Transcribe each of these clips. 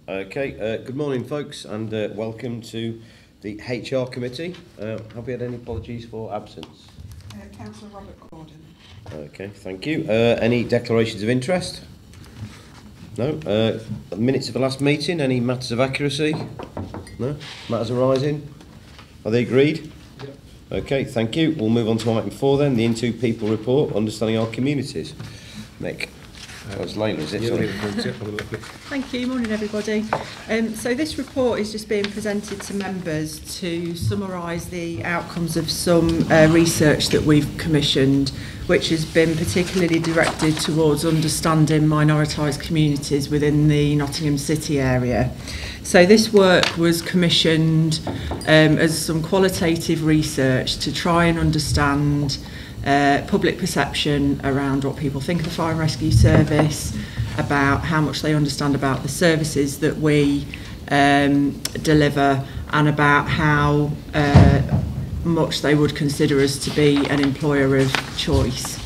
Okay, good morning folks, and welcome to the HR committee. Have we had any apologies for absence? Councillor Robert Gordon. Okay, thank you. Any declarations of interest? No? Minutes of the last meeting, any matters of accuracy? No? Matters arising? Are they agreed? Yep. Okay, thank you. We'll move on to item 4 then, the Into People report, understanding our communities. Nick. That's Layla, is it? Sorry. Thank you. Morning, everybody. So this report is just being presented to members to summarise the outcomes of some research that we've commissioned, which has been particularly directed towards understanding minoritised communities within the Nottingham City area. So this work was commissioned as some qualitative research to try and understand public perception around what people think of the Fire and Rescue Service, about how much they understand about the services that we deliver, and about how much they would consider us to be an employer of choice.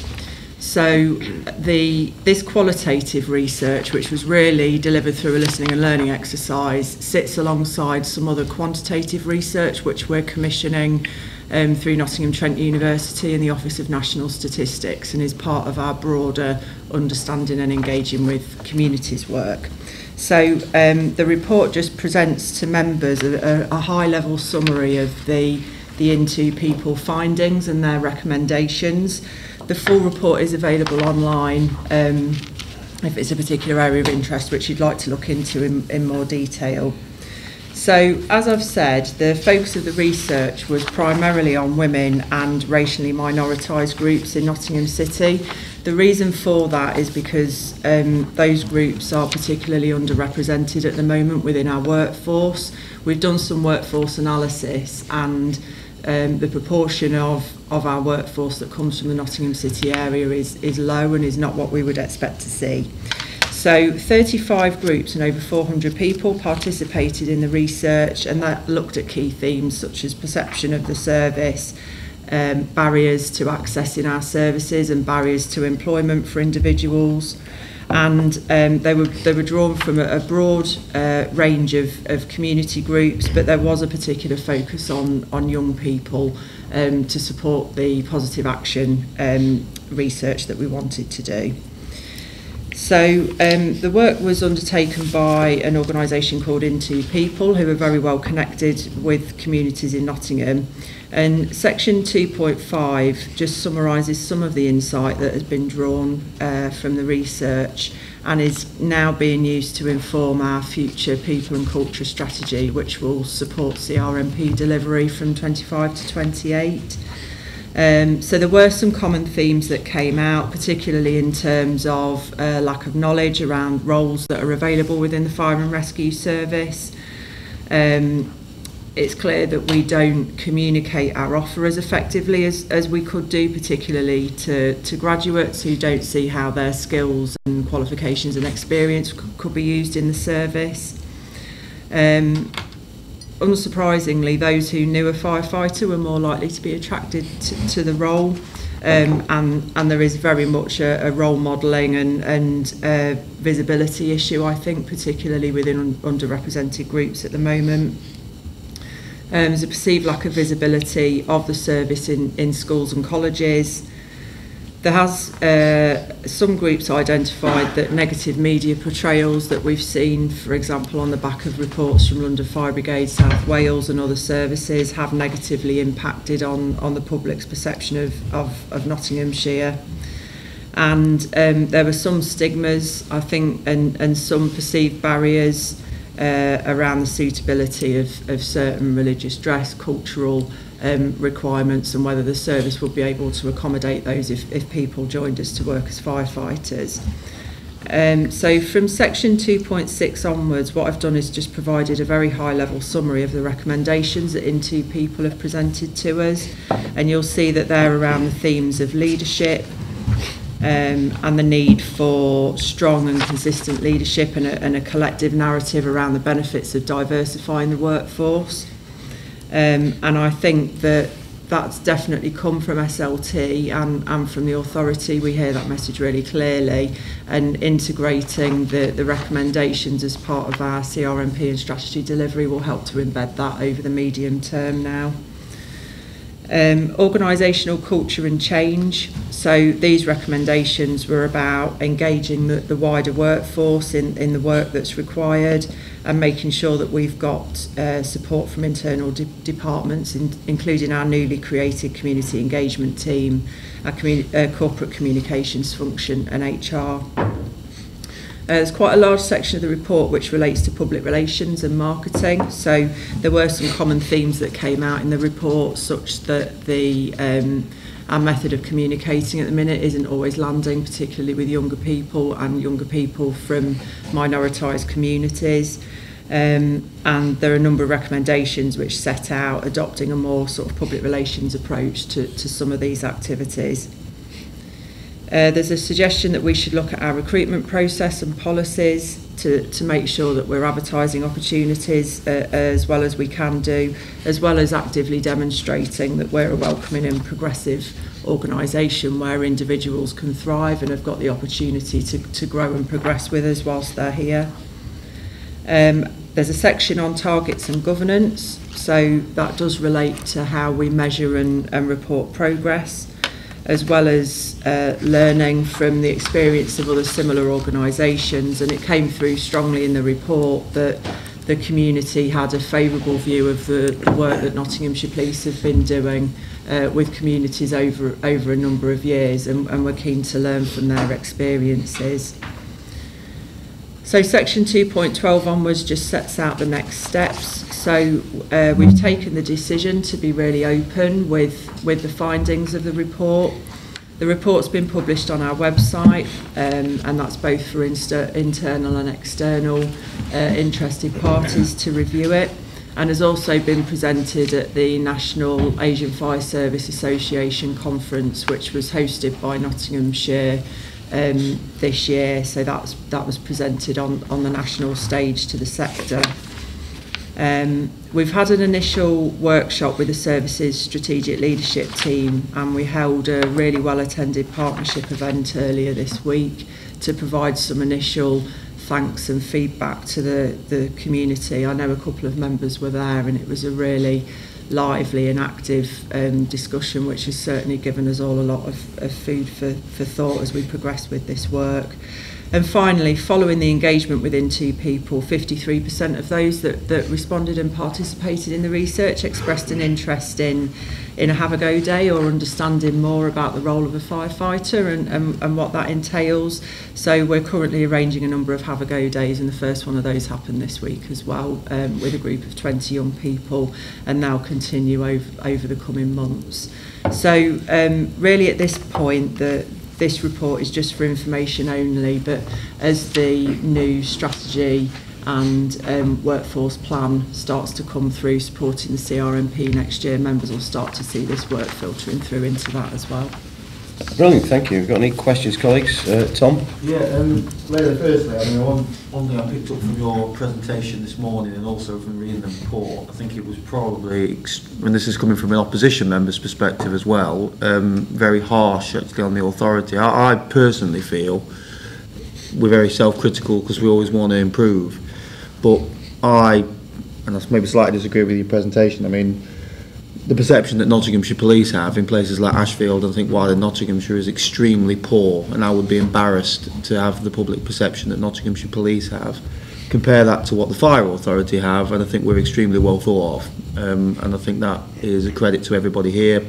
So this qualitative research, which was really delivered through a listening and learning exercise, sits alongside some other quantitative research which we're commissioning through Nottingham Trent University and the Office of National Statistics, and is part of our broader understanding and engaging with communities work. So the report just presents to members a high-level summary of the Into People findings and their recommendations. The full report is available online if it's a particular area of interest which you'd like to look into in more detail. So, as I've said, the focus of the research was primarily on women and racially minoritised groups in Nottingham City. The reason for that is because those groups are particularly underrepresented at the moment within our workforce. We've done some workforce analysis, and the proportion of our workforce that comes from the Nottingham City area is low and is not what we would expect to see. So 35 groups and over 400 people participated in the research, and that looked at key themes such as perception of the service, barriers to accessing our services and barriers to employment for individuals. And they were drawn from a broad range of community groups, but there was a particular focus on young people to support the positive action research that we wanted to do. So the work was undertaken by an organisation called Into People, who are very well connected with communities in Nottingham. And section 2.5 just summarises some of the insight that has been drawn from the research and is now being used to inform our future people and culture strategy, which will support CRMP delivery from 25 to 28. So there were some common themes that came out, particularly in terms of lack of knowledge around roles that are available within the Fire and Rescue Service. It's clear that we don't communicate our offer as effectively as we could do, particularly to graduates who don't see how their skills and qualifications and experience could be used in the service. Unsurprisingly, those who knew a firefighter were more likely to be attracted to the role, and there is very much a role modelling and visibility issue, I think, particularly within underrepresented groups at the moment. There's a perceived lack of visibility of the service in schools and colleges. There has some groups identified that negative media portrayals that we've seen, for example, on the back of reports from London Fire Brigade, South Wales and other services, have negatively impacted on the public's perception of Nottinghamshire. And there were some stigmas, I think, and some perceived barriers around the suitability of certain religious dress, cultural requirements, and whether the service would be able to accommodate those if people joined us to work as firefighters. So from section 2.6 onwards, what I've done is just provided a very high level summary of the recommendations that Into People have presented to us, and you'll see that they're around the themes of leadership, and the need for strong and consistent leadership and a collective narrative around the benefits of diversifying the workforce. And I think that that's definitely come from SLT and from the authority. We hear that message really clearly, and integrating the recommendations as part of our CRMP and strategy delivery will help to embed that over the medium term now. Organisational culture and change. So these recommendations were about engaging the wider workforce in the work that's required, and making sure that we've got support from internal departments, including our newly created community engagement team, our corporate communications function and HR. There's quite a large section of the report which relates to public relations and marketing. So there were some common themes that came out in the report, such that our method of communicating at the minute isn't always landing, particularly with younger people and younger people from minoritised communities. And there are a number of recommendations which set out adopting a more sort of public relations approach to some of these activities. There's a suggestion that we should look at our recruitment process and policies to make sure that we're advertising opportunities as well as we can do, as well as actively demonstrating that we're a welcoming and progressive organisation where individuals can thrive and have got the opportunity to grow and progress with us whilst they're here. There's a section on targets and governance, so that does relate to how we measure and report progress, as well as learning from the experience of other similar organisations. And it came through strongly in the report that the community had a favourable view of the work that Nottinghamshire Police have been doing with communities over a number of years, and we're keen to learn from their experiences. So section 2.12 onwards just sets out the next steps. So we've taken the decision to be really open with the findings of the report. The report's been published on our website, and that's both for internal and external interested parties to review it, and has also been presented at the National Asian Fire Service Association conference, which was hosted by Nottinghamshire this year. So that was presented on the national stage to the sector. We've had an initial workshop with the service's strategic leadership team, and we held a really well attended partnership event earlier this week to provide some initial thanks and feedback to the community. I know a couple of members were there, and it was a really lively and active discussion, which has certainly given us all a lot of food for thought as we progress with this work. And finally, following the engagement within two people, 53% of those that responded and participated in the research expressed an interest in a have a go day, or understanding more about the role of a firefighter and what that entails. So we're currently arranging a number of have a go days, and the first one of those happened this week as well, with a group of 20 young people, and now continue over the coming months. So really at this point, this report is just for information only, but as the new strategy and workforce plan starts to come through supporting the CRMP next year, members will start to see this work filtering through into that as well. Brilliant, thank you. Got any questions, colleagues? Tom? Yeah, Leila, firstly, I mean, one thing I picked up from your presentation this morning, and also from reading the report, I think it was probably, and this is coming from an opposition member's perspective as well, very harsh actually on the authority. I personally feel we're very self-critical because we always want to improve, but and I maybe slightly disagree with your presentation. I mean, the perception that Nottinghamshire Police have in places like Ashfield, I think wider Nottinghamshire, is extremely poor, and I would be embarrassed to have the public perception that Nottinghamshire Police have. Compare that to what the Fire Authority have, and I think we're extremely well thought of, and I think that is a credit to everybody here,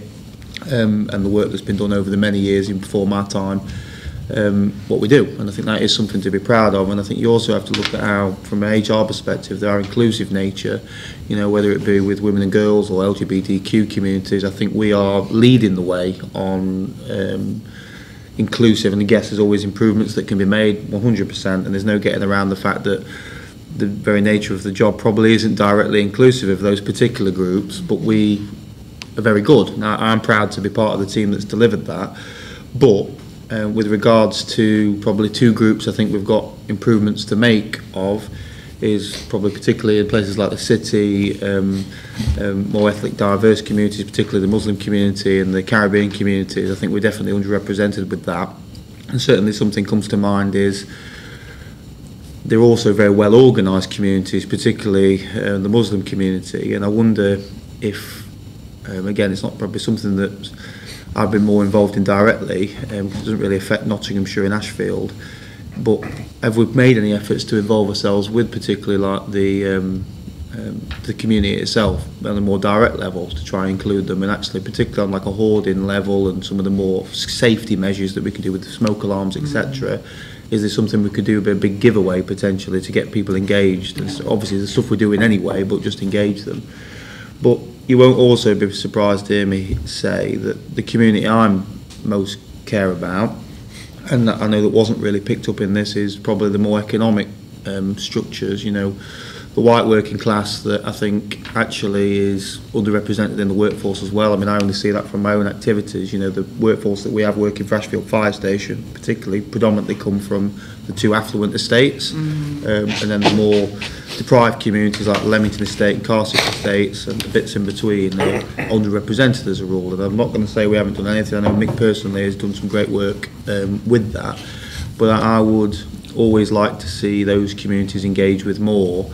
and the work that's been done over the many years, even before my time, what we do, and I think that is something to be proud of. And I think you also have to look at how, from an HR perspective, our inclusive nature, you know, whether it be with women and girls or LGBTQ communities, I think we are leading the way on inclusive, and I guess there's always improvements that can be made, 100%, and there's no getting around the fact that the very nature of the job probably isn't directly inclusive of those particular groups, but we are very good. Now, I'm proud to be part of the team that's delivered that, but with regards to probably two groups I think we've got improvements to make of, is probably particularly in places like the city, more ethnic diverse communities, particularly the Muslim community and the Caribbean communities. I think we're definitely underrepresented with that. And certainly something comes to mind is they're also very well organised communities, particularly the Muslim community. And I wonder if, again, it's not probably something that I've been more involved in directly, because it doesn't really affect Nottinghamshire and Ashfield. But have we made any efforts to involve ourselves with particularly like the community itself on a more direct level to try and include them, and actually particularly on like a hoarding level and some of the more safety measures that we could do with the smoke alarms, etc. Is there something we could do, a big giveaway potentially to get people engaged? And so obviously the stuff we're doing anyway, but just engage them. But you won't also be surprised to hear me say that the community I'm most care about, and that I know that wasn't really picked up in this, is probably the more economic structures, you know, the white working class that I think actually is underrepresented in the workforce as well. I mean, I only see that from my own activities. You know, the workforce that we have working for Ashfield Fire Station particularly predominantly come from the two affluent estates, and then the more deprived communities like Leamington Estate and Carsick Estates and the bits in between are underrepresented as a rule. And I'm not going to say we haven't done anything. I know Mick personally has done some great work with that, but I would always like to see those communities engage with more,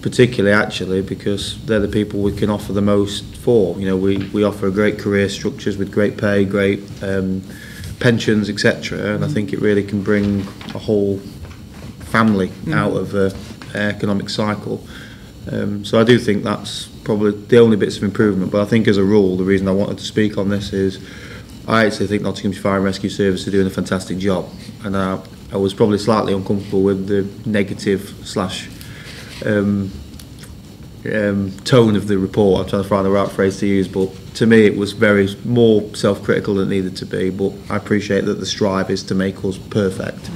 particularly actually because they're the people we can offer the most for. You know, we offer great career structures with great pay, great pensions, etc. And I think it really can bring a whole family out of an economic cycle. So I do think that's probably the only bits of improvement. But I think as a rule, the reason I wanted to speak on this is I actually think Nottinghamshire Fire and Rescue Service are doing a fantastic job. And I was probably slightly uncomfortable with the negative slash tone of the report. I'm trying to find the right phrase to use, but to me it was very more self-critical than it needed to be. But I appreciate that the strive is to make us perfect.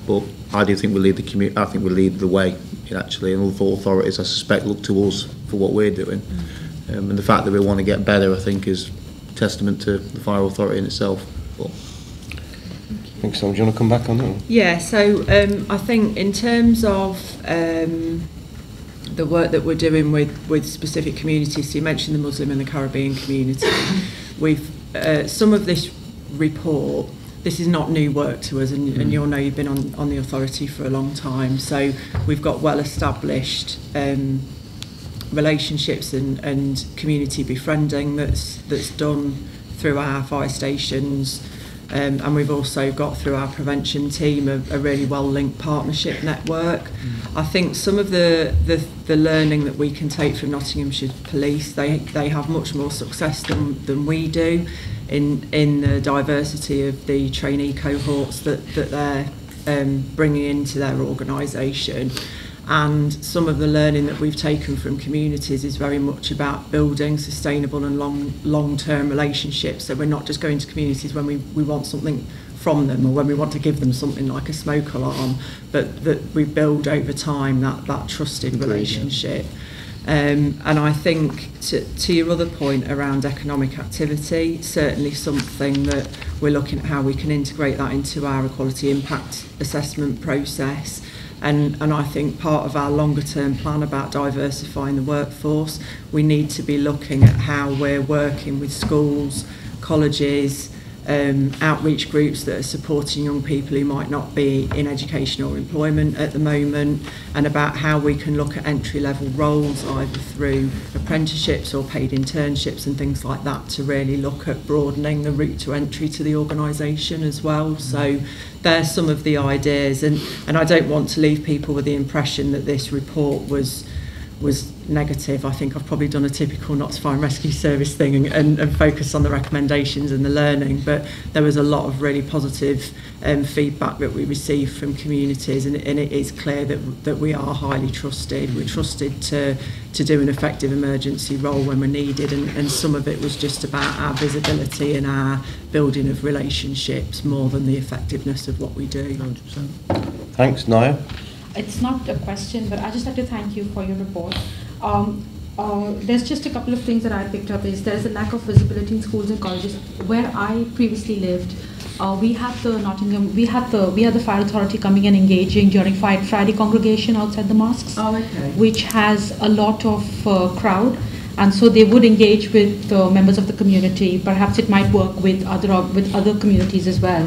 But I do think we lead the community. I think we lead the way, actually, and other authorities I suspect look to us for what we're doing. And the fact that we want to get better, I think, is testament to the fire authority in itself. But thanks, Sam. Do you want to come back on that one? Yeah, so I think in terms of the work that we're doing with specific communities, so you mentioned the Muslim and the Caribbean community, we've some of this report, this is not new work to us, and you'll know you've been on the authority for a long time, so we've got well established relationships and community befriending that's done through our fire stations. And we've also got through our prevention team a really well-linked partnership network. I think some of the learning that we can take from Nottinghamshire Police, they have much more success than we do in the diversity of the trainee cohorts that they're bringing into their organisation. And some of the learning that we've taken from communities is very much about building sustainable and long-term relationships. So we're not just going to communities when we want something from them or when we want to give them something like a smoke alarm, but that we build over time that trusted relationship. And I think to your other point around economic activity, certainly something that we're looking at how we can integrate that into our equality impact assessment process. And I think part of our longer term plan about diversifying the workforce, we need to be looking at how we're working with schools, colleges, outreach groups that are supporting young people who might not be in education or employment at the moment, and about how we can look at entry-level roles either through apprenticeships or paid internships and things like that to really look at broadening the route to entry to the organisation as well. So there's some of the ideas, and I don't want to leave people with the impression that this report was negative. I think I've probably done a typical Notts Fire and Rescue Service thing and focused on the recommendations and the learning, but there was a lot of really positive feedback that we received from communities, and it is clear that we are highly trusted. We're trusted to do an effective emergency role when we're needed, and some of it was just about our visibility and our building of relationships more than the effectiveness of what we do. 100%. Thanks, Naya. It's not a question, but I just like to thank you for your report. There's just a couple of things that I picked up. There's a lack of visibility in schools and colleges. Where I previously lived, we have the Nottingham, we have the fire authority coming and engaging during Friday congregation outside the mosques, Oh, okay. which has a lot of crowd, and so they would engage with members of the community. Perhaps it might work with other communities as well.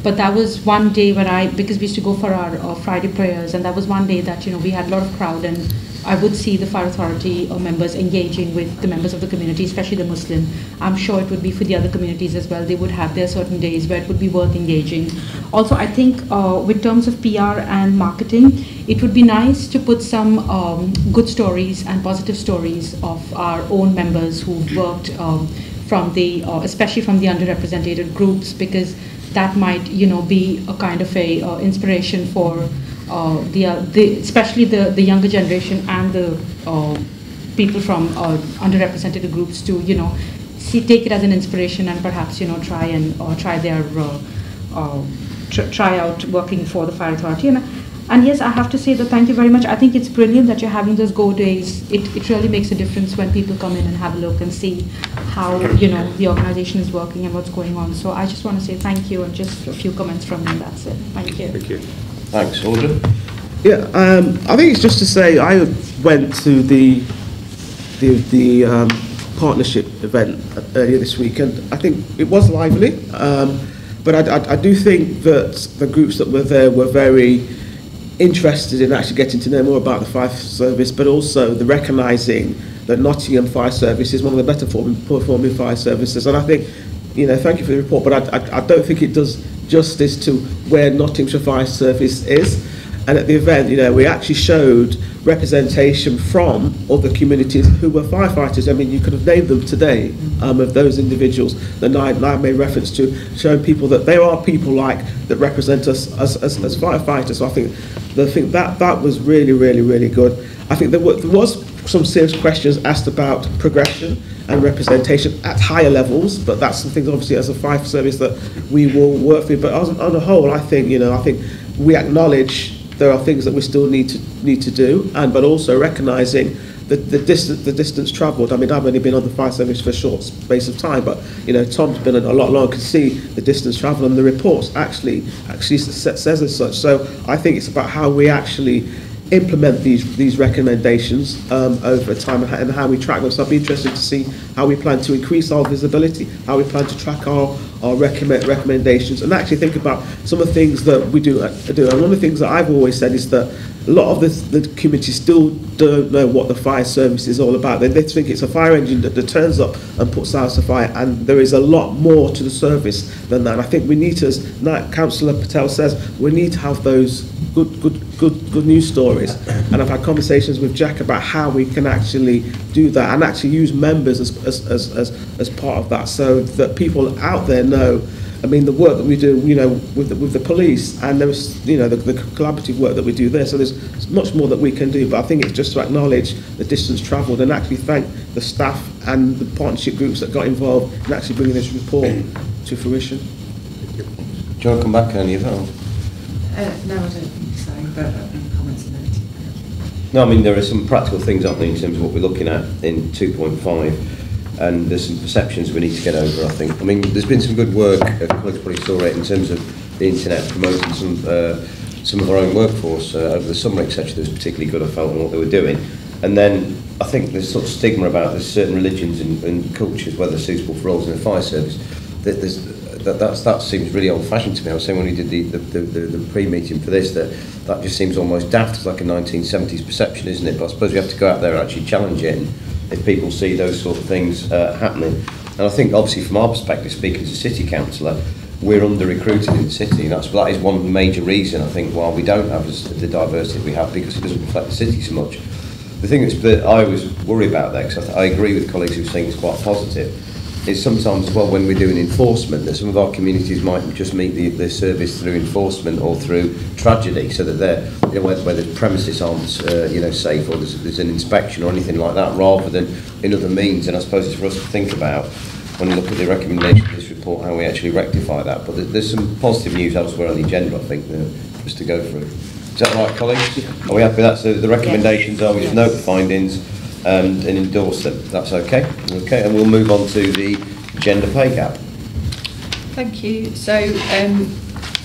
But that was one day where because we used to go for our Friday prayers, and that was one day that we had a lot of crowd, and I would see the fire authority members engaging with the members of the community, especially the Muslim. I'm sure it would be for the other communities as well. They would have their certain days where it would be worth engaging. Also, I think with terms of PR and marketing, it would be nice to put some good stories and positive stories of our own members who've worked from the, especially from the underrepresented groups, because that might, be a kind of a inspiration for especially the younger generation and the people from underrepresented groups to take it as an inspiration and perhaps try out working for the fire authority. And yes, I have to say that thank you very much. I think it's brilliant that you're having those go days. It really makes a difference when people come in and have a look and see how the organization is working and what's going on. So I just want to say thank you, and just a few comments from me. That's it. Thank you. Thank you. Thanks, Audrey. Yeah, I think it's just to say I went to the partnership event earlier this week, and I think it was lively. But I do think that the groups that were there were very interested in actually getting to know more about the fire service, but also the recognising that Nottingham Fire Service is one of the better performing fire services. And I think, thank you for the report, but I don't think it does justice to where Nottinghamshire Fire Service is. And at the event, we actually showed representation from other communities who were firefighters. I mean, you could have named them today, of those individuals that I made reference to, showing people that there are people that represent us as firefighters. So I think that was really, really, really good. I think there was some serious questions asked about progression and representation at higher levels, but that's something obviously as a fire service that we will work through. But on the whole, I think we acknowledge there are things that we still need to do, but also recognising the distance travelled. I mean, I've only been on the fire service for a short space of time, but Tom's been a lot longer, can see the distance travelled, and the reports actually says as such. So I think it's about how we actually implement these recommendations over time, and how we track them. So I'd be interested to see how we plan to increase our visibility, how we plan to track our recommendations, and actually think about some of the things that we do. And one of the things that I've always said is that a lot of the community still don't know what the fire service is all about. They think it's a fire engine that turns up and puts out a fire, and there is a lot more to the service than that. And I think we need to, as Councillor Patel says, we need to have those good news stories. And I've had conversations with Jack about how we can actually do that and actually use members as part of that, so that people out there know. I mean, the work that we do, with the police, and there's, the collaborative work that we do there. So there's much more that we can do. But I think it's just to acknowledge the distance travelled and actually thank the staff and the partnership groups that got involved in actually bringing this report to fruition. Do you want to come back on any of that? No, I don't think so, but comments on it. No, I mean, there are some practical things happening in terms of what we're looking at in 2.5. And there's some perceptions we need to get over, I think. I mean, there's been some good work, colleagues probably saw it, in terms of the internet promoting some of our own workforce over the summer, etc. That was particularly good, I felt, in what they were doing. And then I think there's sort of stigma about there's certain religions and cultures, whether suitable for roles in the fire service, that seems really old-fashioned to me. I was saying when we did the pre-meeting for this that just seems almost daft. It's like a 1970s perception, isn't it? But I suppose we have to go out there and actually challenge it. And if people see those sort of things happening. And I think, obviously, from our perspective, speaking as a city councillor, we're under-recruited in the city, and that is one major reason, I think, why we don't have the diversity we have, because it doesn't reflect the city so much. The thing that I always worry about there, because I agree with colleagues who think it's quite positive, is sometimes, well, when we're doing enforcement, that some of our communities might just meet the service through enforcement or through tragedy, so that they're, where the premises aren't, safe, or there's an inspection or anything like that, rather than in other means. And I suppose it's for us to think about, when we look at the recommendation of this report, how we actually rectify that. But there's some positive news elsewhere on the agenda, I think, for us to go through. Is that right, colleagues? Are we happy with that? So the recommendations are we just note the findings and endorse them. That's okay. Okay, and we'll move on to the gender pay gap. Thank you. So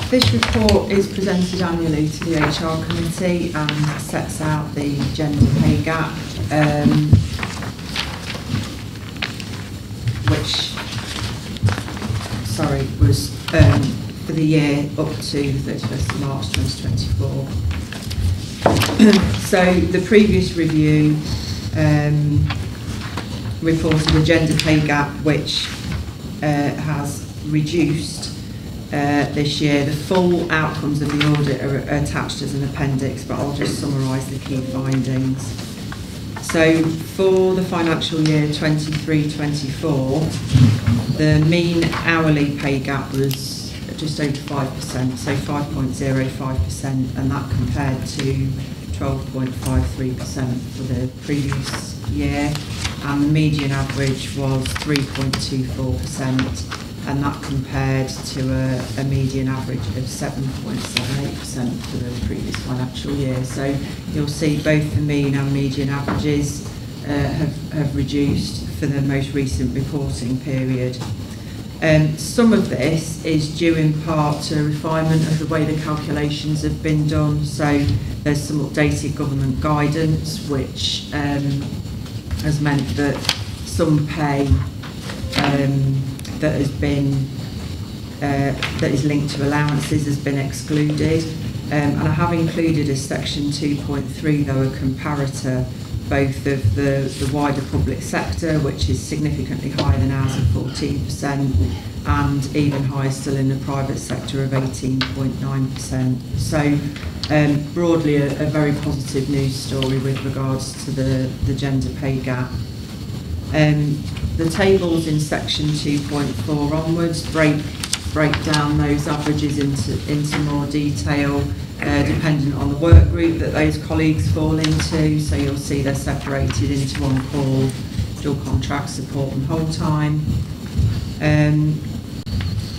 this report is presented annually to the HR committee and sets out the gender pay gap, which was for the year up to 31st of March 2024. So the previous review reported a gender pay gap which has reduced this year. The full outcomes of the audit are attached as an appendix, but I'll just summarise the key findings. So for the financial year 23-24, the mean hourly pay gap was just over 5%, so 5.05%, and that compared to 12.53% for the previous year, and the median average was 3.24%, and that compared to a median average of 7.78% for the previous financial year. So you'll see both the mean and median averages have reduced for the most recent reporting period. Some of this is due in part to refinement of the way the calculations have been done. So there's some updated government guidance which has meant that some pay that is linked to allowances has been excluded, and I have included as section 2.3 though a comparator both of the wider public sector, which is significantly higher than ours at 14%, and even higher still in the private sector of 18.9%. So broadly a very positive news story with regards to the gender pay gap. The tables in section 2.4 onwards break down those averages into more detail, dependent on the work group that those colleagues fall into. So you'll see they're separated into on-call, dual contract, support and whole time.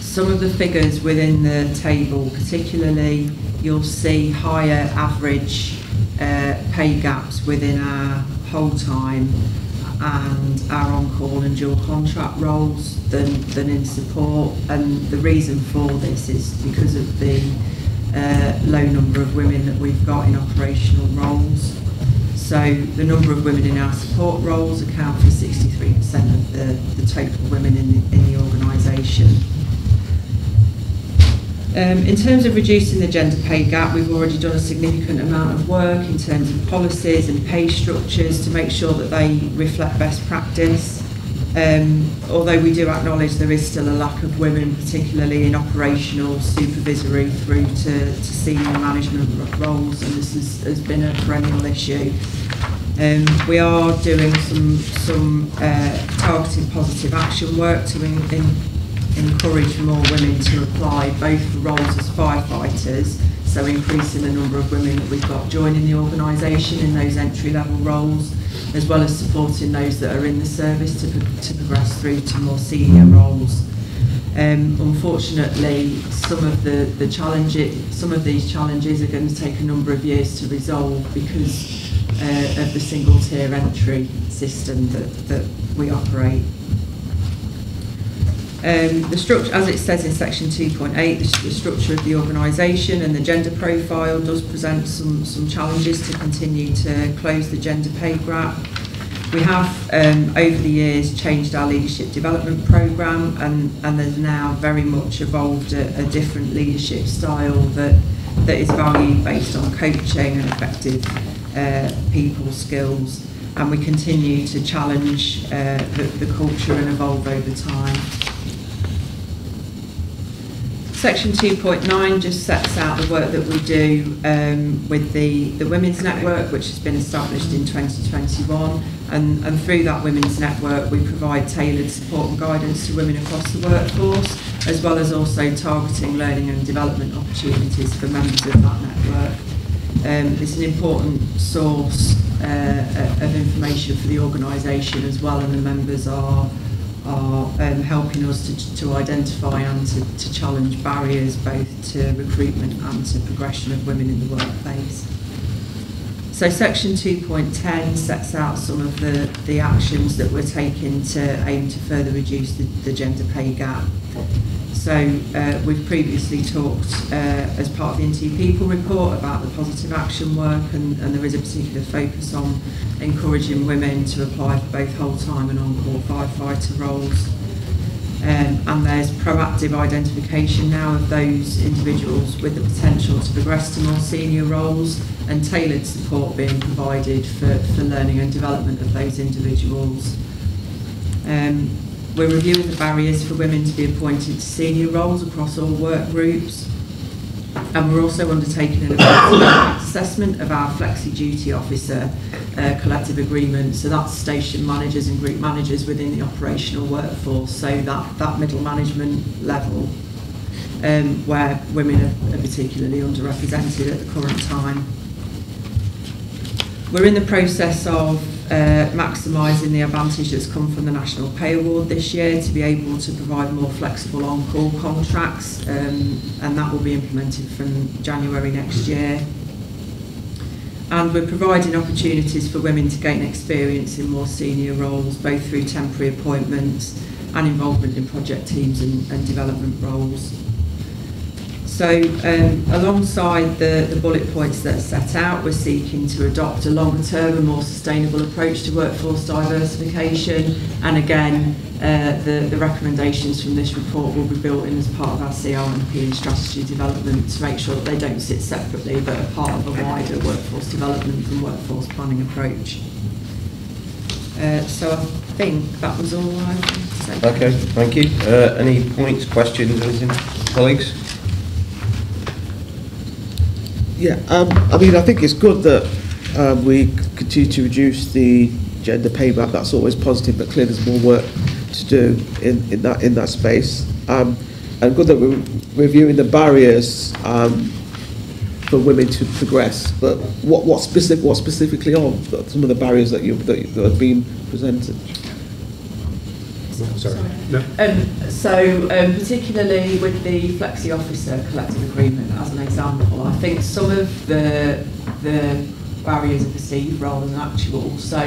Some of the figures within the table particularly, you'll see higher average pay gaps within our whole time and our on-call and dual contract roles than in support, and the reason for this is because of the low number of women that we've got in operational roles. So the number of women in our support roles account for 63% of the total women in the organisation. In terms of reducing the gender pay gap, we've already done a significant amount of work in terms of policies and pay structures to make sure that they reflect best practice. Although we do acknowledge there is still a lack of women, particularly in operational, supervisory through to senior management roles, and this has been a perennial issue. We are doing some targeted positive action work to encourage more women to apply, both for roles as firefighters, so increasing the number of women that we've got joining the organisation in those entry-level roles, as well as supporting those that are in the service to progress through to more senior roles. Unfortunately, some of these challenges are going to take a number of years to resolve because of the single-tier entry system that we operate. The structure, as it says in section 2.8, the structure of the organisation and the gender profile does present some challenges to continue to close the gender pay gap. We have over the years changed our leadership development programme, and there's now very much evolved a different leadership style that is valued based on coaching and effective people skills, and we continue to challenge the culture and evolve over time. Section 2.9 just sets out the work that we do with the Women's Network, which has been established in 2021, and through that Women's Network we provide tailored support and guidance to women across the workforce, as well as also targeting learning and development opportunities for members of that network. It's an important source of information for the organisation as well, and the members are helping us to identify and to challenge barriers both to recruitment and to progression of women in the workplace. So section 2.10 sets out some of the actions that we're taking to aim to further reduce the gender pay gap. So we've previously talked as part of the Interview People report about the positive action work, and there is a particular focus on encouraging women to apply for both whole-time and on-call firefighter roles. And there's proactive identification now of those individuals with the potential to progress to more senior roles, and tailored support being provided for learning and development of those individuals. We're reviewing the barriers for women to be appointed to senior roles across all work groups, and we're also undertaking an assessment of our flexi duty officer collective agreement. So that's station managers and group managers within the operational workforce, so that middle management level where women are particularly underrepresented at the current time. We're in the process of maximising the advantage that's come from the National Pay Award this year to be able to provide more flexible on-call contracts, and that will be implemented from January next year. And we're providing opportunities for women to gain experience in more senior roles, both through temporary appointments and involvement in project teams and development roles. So alongside the bullet points that are set out, we're seeking to adopt a longer term and more sustainable approach to workforce diversification, and again the recommendations from this report will be built in as part of our CRMP and strategy development to make sure that they don't sit separately but are part of a wider workforce development and workforce planning approach. So I think that was all I wanted to say. Okay, thank you. Any points, questions, anything, colleagues? Yeah, I mean, I think it's good that we continue to reduce the gender pay gap. That's always positive, but clearly there's more work to do in that space. And good that we're reviewing the barriers for women to progress. But what specifically on some of the barriers that have been presented? Sorry. No. Particularly with the flexi officer collective agreement as an example, I think some of the barriers are perceived rather than actual. So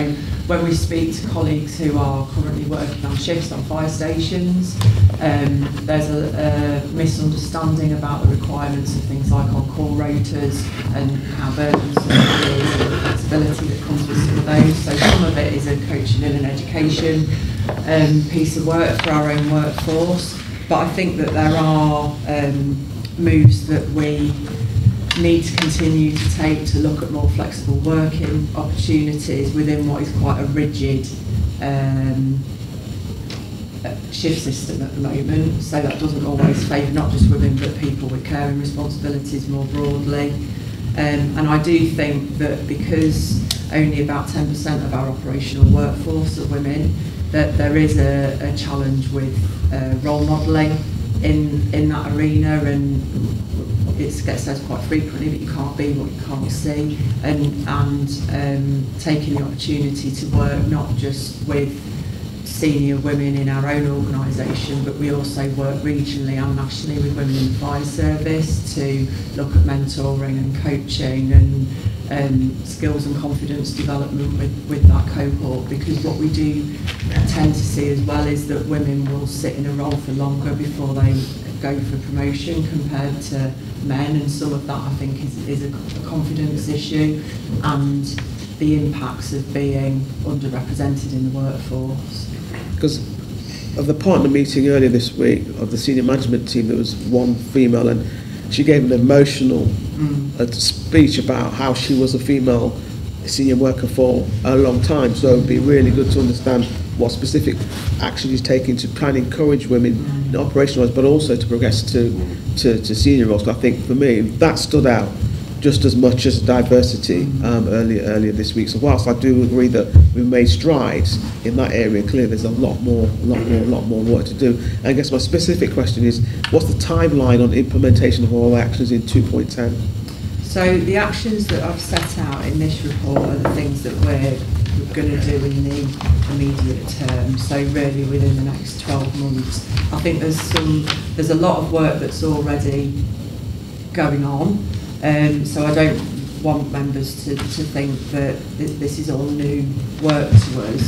when we speak to colleagues who are currently working on shifts on fire stations, there's a misunderstanding about the requirements of things like on-call rotas and how burdensome it is and the flexibility that comes with some of those. So some of it is a coaching and an education piece of work for our own workforce, but I think that there are moves that we need to continue to take to look at more flexible working opportunities within what is quite a rigid shift system at the moment. So that doesn't always favour not just women but people with caring responsibilities more broadly. And I do think that because only about 10% of our operational workforce are women, that there is a challenge with role modelling in that arena, and it gets said quite frequently that you can't be what you can't see, and taking the opportunity to work not just with senior women in our own organisation, but we also work regionally and nationally with women in the fire service to look at mentoring and coaching and skills and confidence development with that cohort, because what we do tend to see as well is that women will sit in a role for longer before they go for promotion compared to men, and some of that I think is a confidence issue and the impacts of being underrepresented in the workforce. Because of the partner meeting earlier this week of the senior management team, there was one female and she gave an emotional speech about how she was a female senior worker for a long time. So it would be really good to understand what specific action she's taking to try and encourage women in operational roles, but also to progress to senior roles. So I think for me that stood out just as much as diversity earlier this week. So whilst I do agree that we've made strides in that area, clearly there's a lot more work to do. And I guess my specific question is, what's the timeline on implementation of all actions in 2.10? So the actions that I've set out in this report are the things that we're going to do in the immediate term, so really within the next 12 months. I think there's a lot of work that's already going on. So I don't want members to think that this is all new work to us.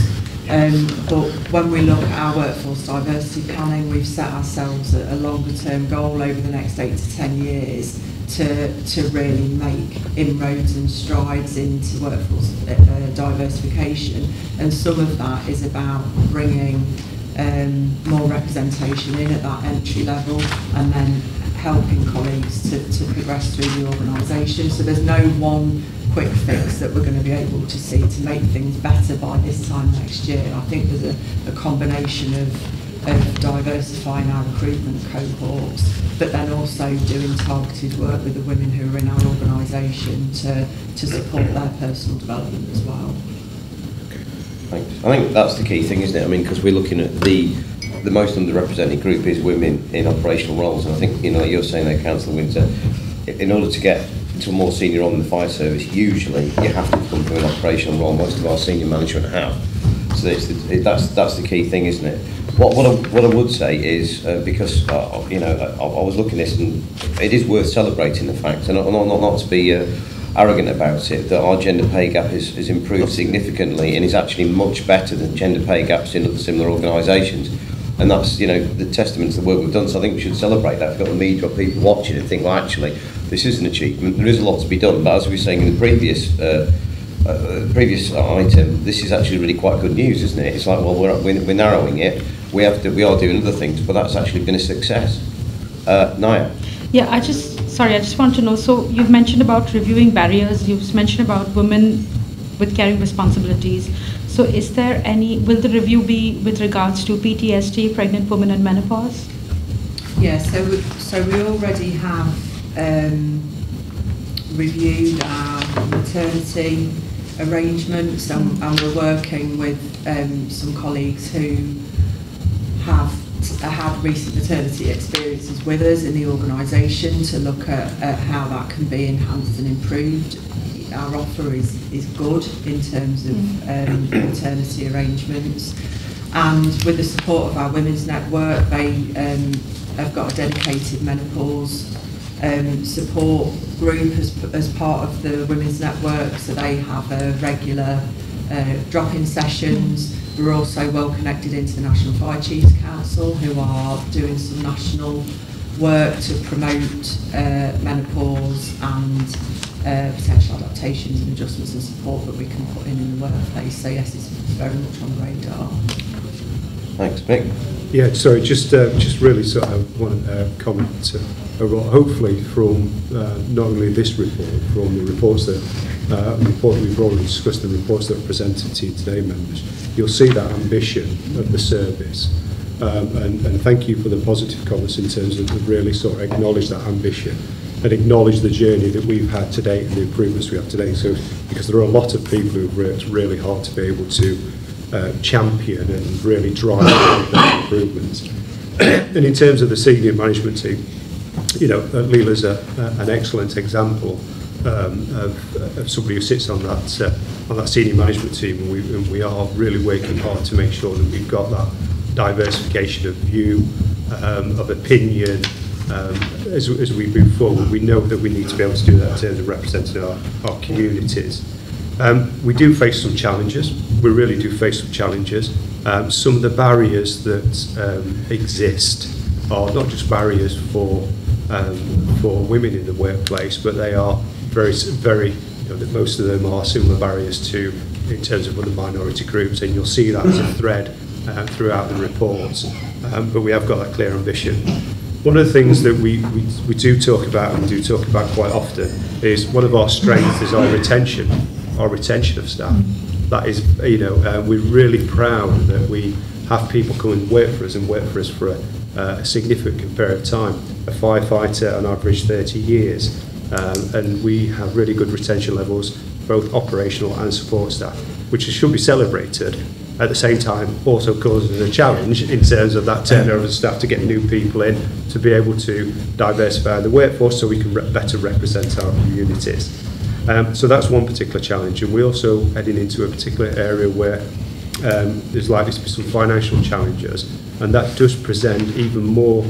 But when we look at our workforce diversity planning, we've set ourselves a longer term goal over the next 8 to 10 years to really make inroads and strides into workforce diversification, and some of that is about bringing more representation in at that entry level and then helping colleagues to progress through the organisation. So there's no one quick fix that we're going to be able to see to make things better by this time next year. I think there's a combination of diversifying our recruitment cohorts, but then also doing targeted work with the women who are in our organisation to support their personal development as well. Thanks. I think that's the key thing, isn't it? I mean, because we're looking at the most underrepresented group is women in operational roles, and I think, you know, you're saying there, Councillor Winter, in order to get to a more senior role in the fire service, usually you have to come through an operational role. Most of our senior management have. So that's the key thing, isn't it? What I would say is, because you know, I was looking at this, and it is worth celebrating the fact, and not to be arrogant about it, that our gender pay gap is improved significantly and is actually much better than gender pay gaps in other similar organisations. And that's, you know, the testament to the work we've done. So I think we should celebrate that. We've got the media or people watching and think, well, actually, this is an achievement. There is a lot to be done, but as we were saying in the previous item, this is actually really quite good news, isn't it? It's like, well, we're narrowing it. We are doing other things, but that's actually been a success. Naya. Yeah, I just want to know, so you've mentioned about reviewing barriers, you've mentioned about women with caring responsibilities. So is there will the review be with regards to PTSD, pregnant women and menopause? Yeah, so we already have reviewed our maternity arrangements, and we're working with some colleagues who have had recent maternity experiences with us in the organisation to look at how that can be enhanced and improved. Our offer is good in terms of maternity arrangements, and with the support of our women's network, they have got a dedicated menopause support group as part of the women's network, so they have regular drop-in sessions. We're also well connected into the National Fire Chiefs Council, who are doing some national work to promote menopause and potential adaptations and adjustments and support that we can put in the workplace. So yes, it's very much on the radar. Thanks, Mick. Yeah, sorry, just really sort of want to comment, hopefully from not only this report, from the reports that report we've already discussed, the reports that were presented to you today, members, you'll see that ambition of the service. And thank you for the positive comments in terms of really sort of acknowledge that ambition and acknowledge the journey that we've had to date and the improvements we have today. So, because there are a lot of people who've worked really hard to be able to champion and really drive those improvements. And in terms of the senior management team, you know, Leela's an excellent example of somebody who sits on that senior management team, and we are really working hard to make sure that we've got that diversification of view, of opinion. As we move forward, we know that we need to be able to do that in terms of representing our communities. We do face some challenges. We really do face some challenges. Some of the barriers that exist are not just barriers for women in the workplace, but they are very, you know, that most of them are similar barriers to in terms of other minority groups, and you'll see that as a thread throughout the reports. But we have got that clear ambition. One of the things that we do talk about and do talk about quite often is one of our strengths is our retention of staff. That is, you know, we're really proud that we have people come and work for us for a significant period of time. A firefighter on average 30 years, and we have really good retention levels, both operational and support staff, which should be celebrated. At the same time, also causes a challenge in terms of that turnover of staff to get new people in, to be able to diversify the workforce so we can better represent our communities. So that's one particular challenge, and we're also heading into a particular area where there's likely to be some financial challenges, and that does present even more,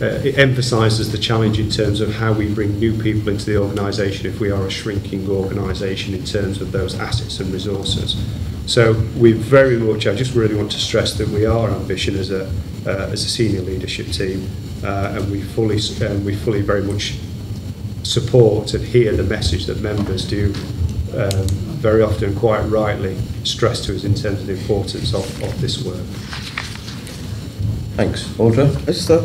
it emphasises the challenge in terms of how we bring new people into the organisation if we are a shrinking organisation in terms of those assets and resources. So we very much, I just really want to stress that we are ambitious as a senior leadership team, and we fully very much support and hear the message that members do very often, quite rightly, stress to us in terms of the importance of this work. Thanks. Audra? Just a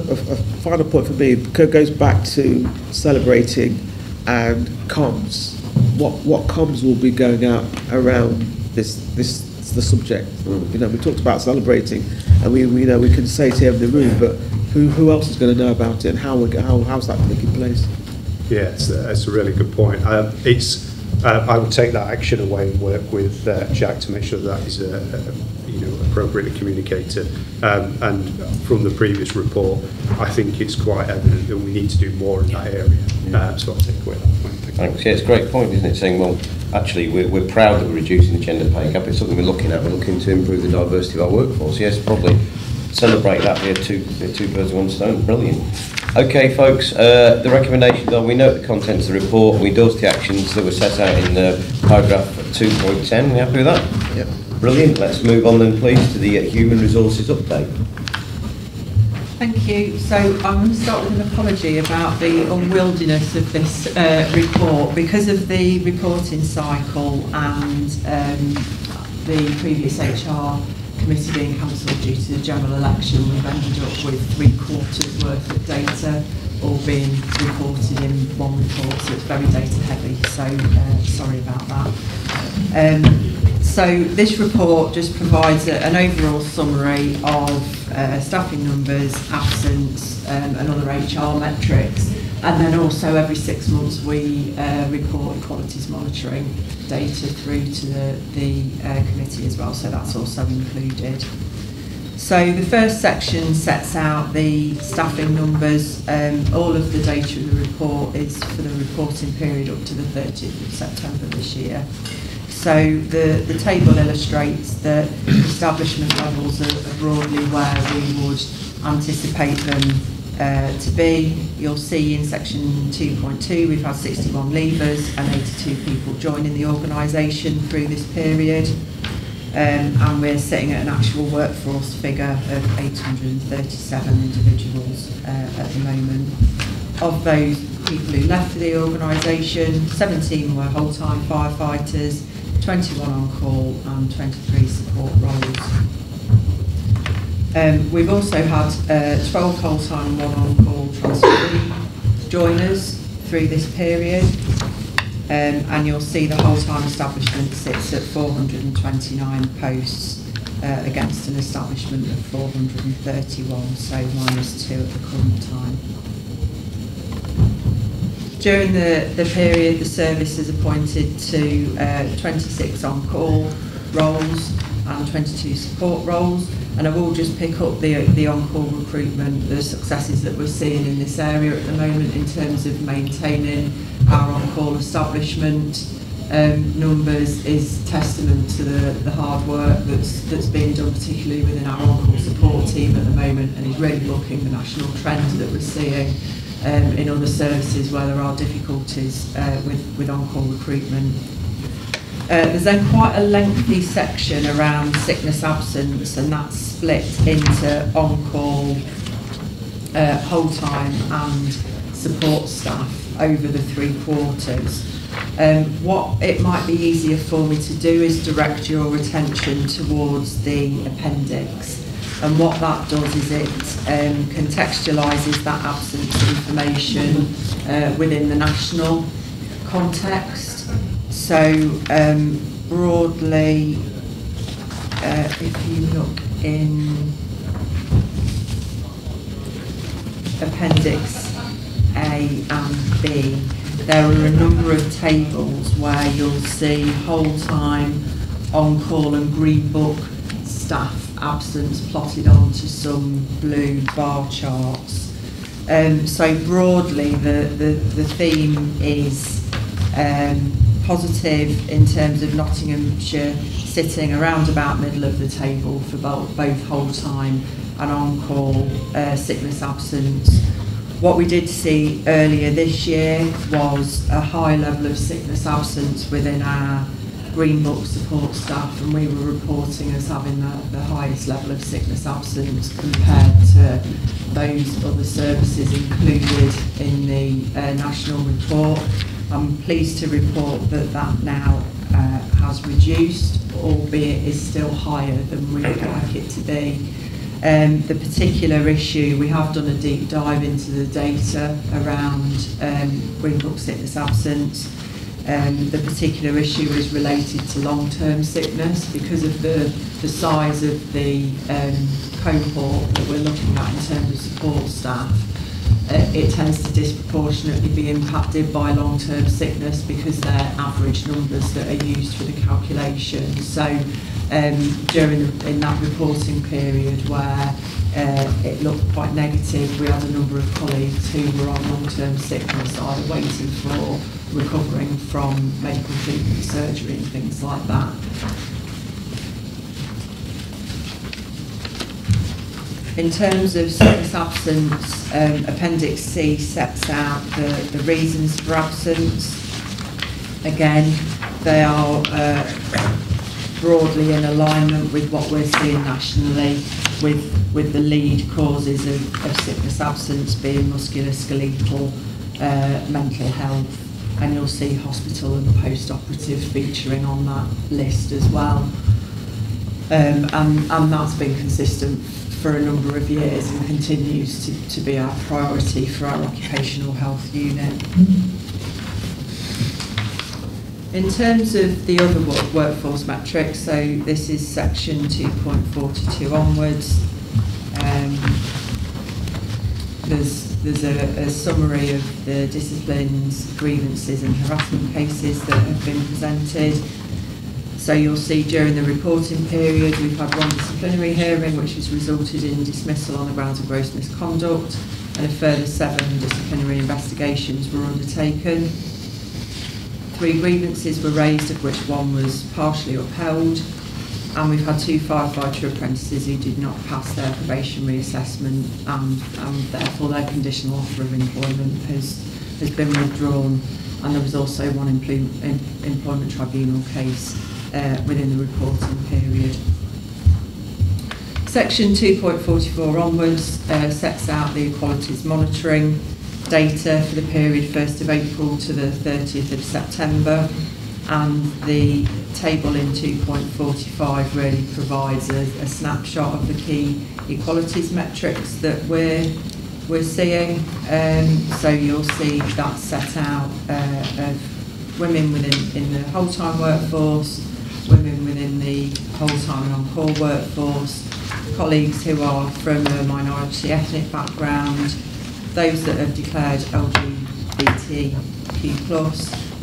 final point for me goes back to celebrating and comms. What comms will be going out around the subject? You know, we talked about celebrating, and we know we can say it here in the room, but who else is going to know about it, and how's that taking place? Yeah, that's a really good point. I would take that action away and work with Jack to make sure that is appropriately communicated. And from the previous report, I think it's quite evident that we need to do more in that area. So I'll take away that point. Thanks. Yeah, it's a great point, isn't it? Saying, well, actually, we're proud that we're reducing the gender pay gap. It's something we're looking at. We're looking to improve the diversity of our workforce. Yes, probably celebrate that. We're two birds with one stone. Brilliant. Okay, folks, the recommendations are, we note the contents of the report, we endorse the actions that were set out in paragraph 2.10. We happy with that? Yep. Brilliant. Let's move on then, please, to the human resources update. Thank you. So I'm going to start with an apology about the unwieldiness of this report. Because of the reporting cycle and the previous HR committee being cancelled due to the general election, we've ended up with 3/4 worth of data all being reported in one report, so it's very data heavy, so sorry about that. So this report just provides an overall summary of staffing numbers, absence and other HR metrics, and then also every 6 months we report qualities monitoring data through to the committee as well, so that's also included. So the first section sets out the staffing numbers. All of the data in the report is for the reporting period up to the 30th of September this year. So the table illustrates that establishment levels are broadly where we would anticipate them to be. You'll see in section 2.2 we've had 61 leavers and 82 people joining the organisation through this period, and we're sitting at an actual workforce figure of 837 individuals at the moment. Of those people who left the organisation, 17 were whole-time firefighters, 21 on call and 23 support roles. We've also had 12 whole-time and 1 on-call transferee joiners through this period, and you'll see the whole-time establishment sits at 429 posts against an establishment of 431, so -2 at the current time. During the period, the service has appointed to 26 on-call roles and 22 support roles, and I will just pick up the on-call recruitment, the successes that we're seeing in this area at the moment in terms of maintaining our on-call establishment numbers is testament to the hard work that's being done, particularly within our on-call support team at the moment, and is really bucking the national trend that we're seeing in other services where there are difficulties with on-call recruitment. There's then quite a lengthy section around sickness absence, and that's split into on-call, whole-time and support staff over the 3 quarters. What it might be easier for me to do is direct your attention towards the appendix. And what that does is it contextualises that absence information within the national context. So broadly, if you look in Appendix A and B, there are a number of tables where you'll see whole-time, on-call and green book staff absence plotted onto some blue bar charts. So broadly, the theme is positive in terms of Nottinghamshire sitting around about middle of the table for both whole-time and on-call sickness absence. What we did see earlier this year was a high level of sickness absence within our Green Book support staff, and we were reporting as having the highest level of sickness absence compared to those other services included in the national report. I'm pleased to report that that now has reduced, albeit is still higher than we would like it to be. The particular issue, we have done a deep dive into the data around Green Book sickness absence. The particular issue is related to long-term sickness because of the size of the cohort that we're looking at in terms of support staff. It tends to disproportionately be impacted by long-term sickness because they're average numbers that are used for the calculation. So in that reporting period where it looked quite negative, we had a number of colleagues who were on long-term sickness, either waiting for recovering from medical treatment, surgery and things like that. In terms of sickness absence, Appendix C sets out the reasons for absence. Again, they are broadly in alignment with what we're seeing nationally, with the lead causes of sickness absence being musculoskeletal, mental health, and you'll see hospital and post-operative featuring on that list as well. And that's been consistent for a number of years and continues to be our priority for our occupational health unit. In terms of the other workforce metrics, so this is section 2.42 onwards. There's a summary of the disciplines, grievances and harassment cases that have been presented. So you'll see during the reporting period we've had one disciplinary hearing which has resulted in dismissal on the grounds of gross misconduct, and a further 7 disciplinary investigations were undertaken. 3 grievances were raised, of which 1 was partially upheld, and we've had 2 firefighter apprentices who did not pass their probationary assessment, and therefore their conditional offer of employment has been withdrawn, and there was also 1 employment tribunal case within the reporting period. Section 2.44 onwards sets out the equalities monitoring data for the period 1st of April to the 30th of September, and the table in 2.45 really provides a snapshot of the key equalities metrics that we're seeing. So you'll see that set out of women in the whole-time workforce, women within the whole-time and on-call workforce, colleagues who are from a minority ethnic background, those that have declared LGBTQ+,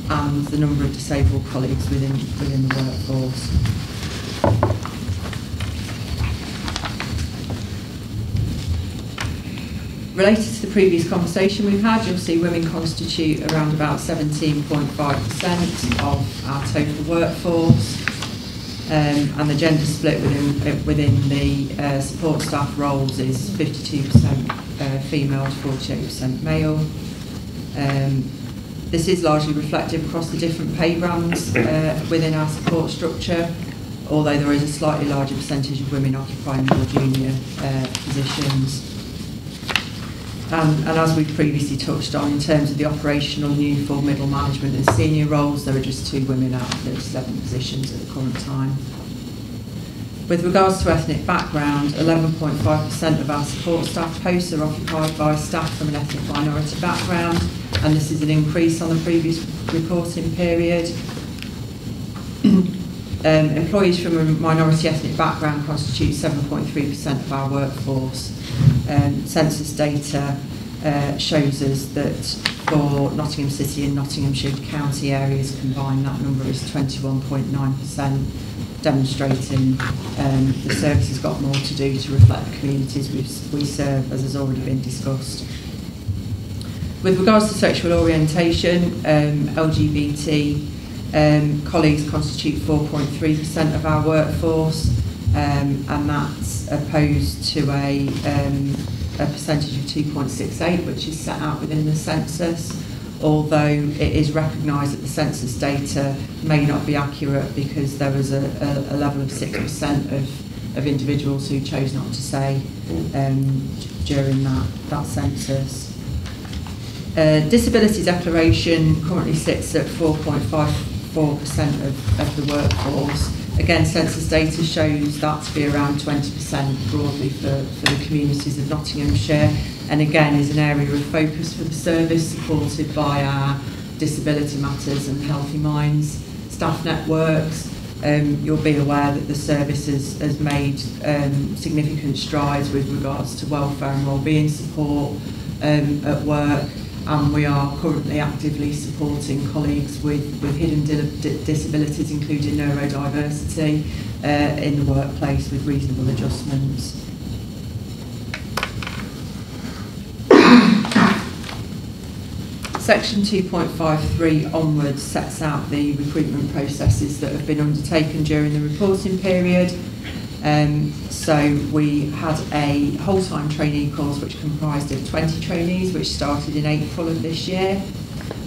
and the number of disabled colleagues within the workforce. Related to the previous conversation we've had, you'll see women constitute around about 17.5% of our total workforce, and the gender split within the support staff roles is 52% female to 48% male. This is largely reflective across the different pay bands within our support structure, although there is a slightly larger percentage of women occupying more junior positions. And as we've previously touched on, in terms of the operational, new full middle management and senior roles, there are just 2 women out of 37 positions at the current time. With regards to ethnic background, 11.5% of our support staff posts are occupied by staff from an ethnic minority background, and this is an increase on the previous reporting period. Employees from a minority ethnic background constitute 7.3% of our workforce. Census data shows us that for Nottingham City and Nottinghamshire county areas combined, that number is 21.9%, demonstrating the service has got more to do to reflect the communities we serve, as has already been discussed. With regards to sexual orientation, LGBT colleagues constitute 4.3% of our workforce, and that's opposed to a percentage of 2.68, which is set out within the census. although it is recognised that the census data may not be accurate because there was a level of 6% of individuals who chose not to say during that census. Disability declaration currently sits at 4.54% of the workforce. Again, census data shows that to be around 20% broadly for the communities of Nottinghamshire, and again is an area of focus for the service, supported by our Disability Matters and Healthy Minds staff networks. You'll be aware that the service has made significant strides with regards to welfare and wellbeing support at work, and we are currently actively supporting colleagues with hidden disabilities, including neurodiversity, in the workplace with reasonable adjustments. Section 2.53 onwards sets out the recruitment processes that have been undertaken during the reporting period. So we had a whole-time trainee course which comprised of 20 trainees, which started in April of this year,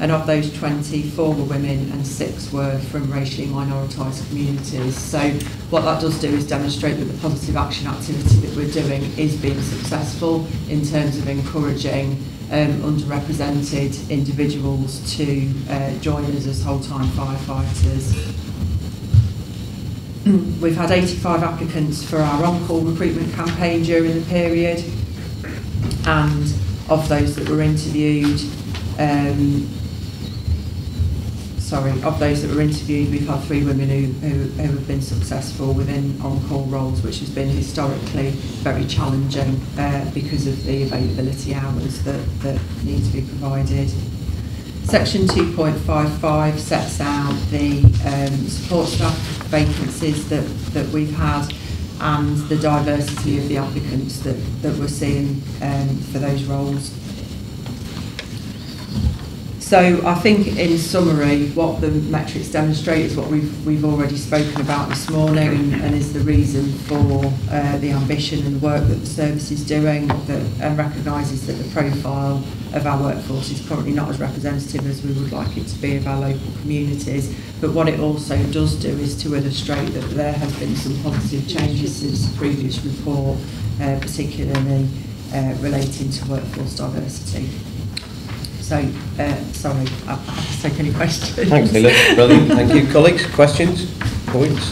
and of those 20, 4 were women and 6 were from racially minoritised communities. So what that does do is demonstrate that the positive action activity that we're doing is being successful in terms of encouraging underrepresented individuals to join us as whole-time firefighters. We've had 85 applicants for our on-call recruitment campaign during the period, and of those that were interviewed, we've had 3 women who have been successful within on-call roles, which has been historically very challenging because of the availability hours that need to be provided. Section 2.55 sets out the support staff vacancies that we've had and the diversity of the applicants that we're seeing for those roles. So I think in summary what the metrics demonstrate is what we've already spoken about this morning, and is the reason for the ambition and the work that the service is doing, and recognises that the profile of our workforce is currently not as representative as we would like it to be of our local communities. But what it also does do is to illustrate that there have been some positive changes since the previous report, particularly relating to workforce diversity. So, sorry, I have to take any questions. Thanks, Leila. Brilliant. Thank you. Colleagues, questions? Points?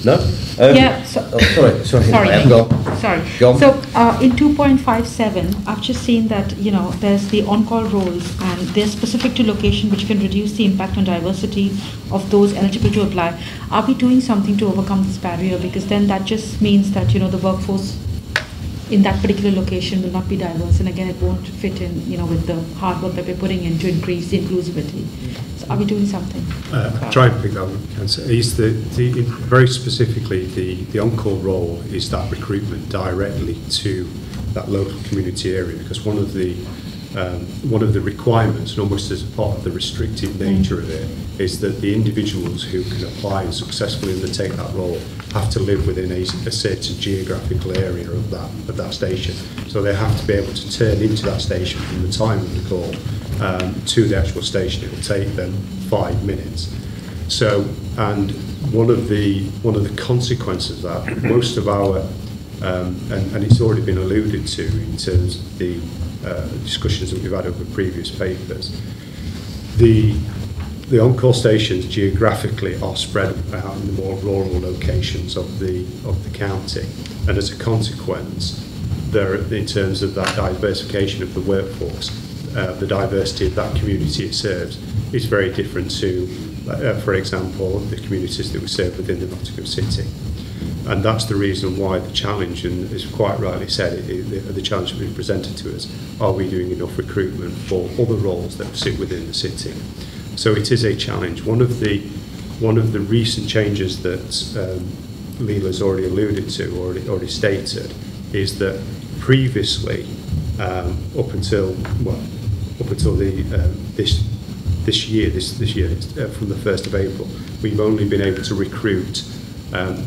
No? Yeah. So, sorry. Sorry. Go on. Sorry. Go on. So in 2.57, I've just seen that, there's the on-call roles, and they're specific to location, which can reduce the impact on diversity of those eligible to apply. Are we doing something to overcome this barrier? Because then that just means that, the workforce in that particular location will not be diverse, and again it won't fit in with the hard work that we're putting in to increase the inclusivity. So are we doing something? I'll try and pick that one. Very specifically, the on-call role is that recruitment directly to that local community area, because one of the requirements, and almost as part of the restrictive nature of it, is that the individuals who can apply and successfully undertake that role have to live within a certain geographical area of that station. So they have to be able to turn into that station from the time of the call to the actual station. It will take them 5 minutes. So, and one of the consequences of that, most of our and it's already been alluded to in terms of the discussions that we've had over previous papers, the on-call stations geographically are spread out in the more rural locations of the county, and as a consequence, in terms of that diversification of the workforce, the diversity of that community it serves is very different to, for example, the communities that we serve within the Nottingham City. And that's the reason why the challenge, and as quite rightly said, the challenge that we've presented to us, are we doing enough recruitment for other roles that sit within the city? So it is a challenge. One of the recent changes that Leila's already alluded to, already stated, is that previously, up until this year, from the 1st of April, we've only been able to recruit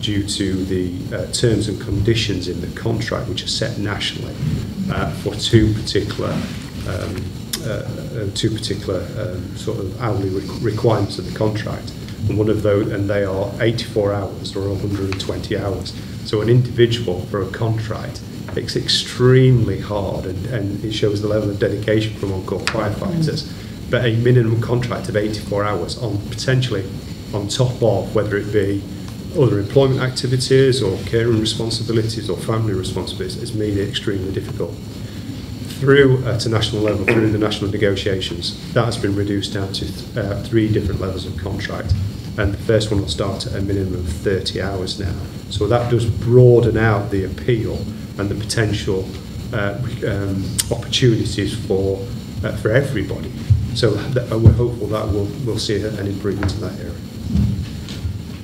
due to the terms and conditions in the contract, which are set nationally, for two particular sort of hourly requirements of the contract, and one of those, and they are 84 hours or 120 hours. So an individual for a contract, it's extremely hard, and it shows the level of dedication from on-call firefighters. But a minimum contract of 84 hours on potentially on top of whether it be other employment activities or caring responsibilities or family responsibilities has made it extremely difficult. Through at a national level, through the national negotiations, that has been reduced down to 3 different levels of contract, and the first one will start at a minimum of 30 hours now. So that does broaden out the appeal and the potential opportunities for everybody. So we're hopeful that we'll see an improvement in that area.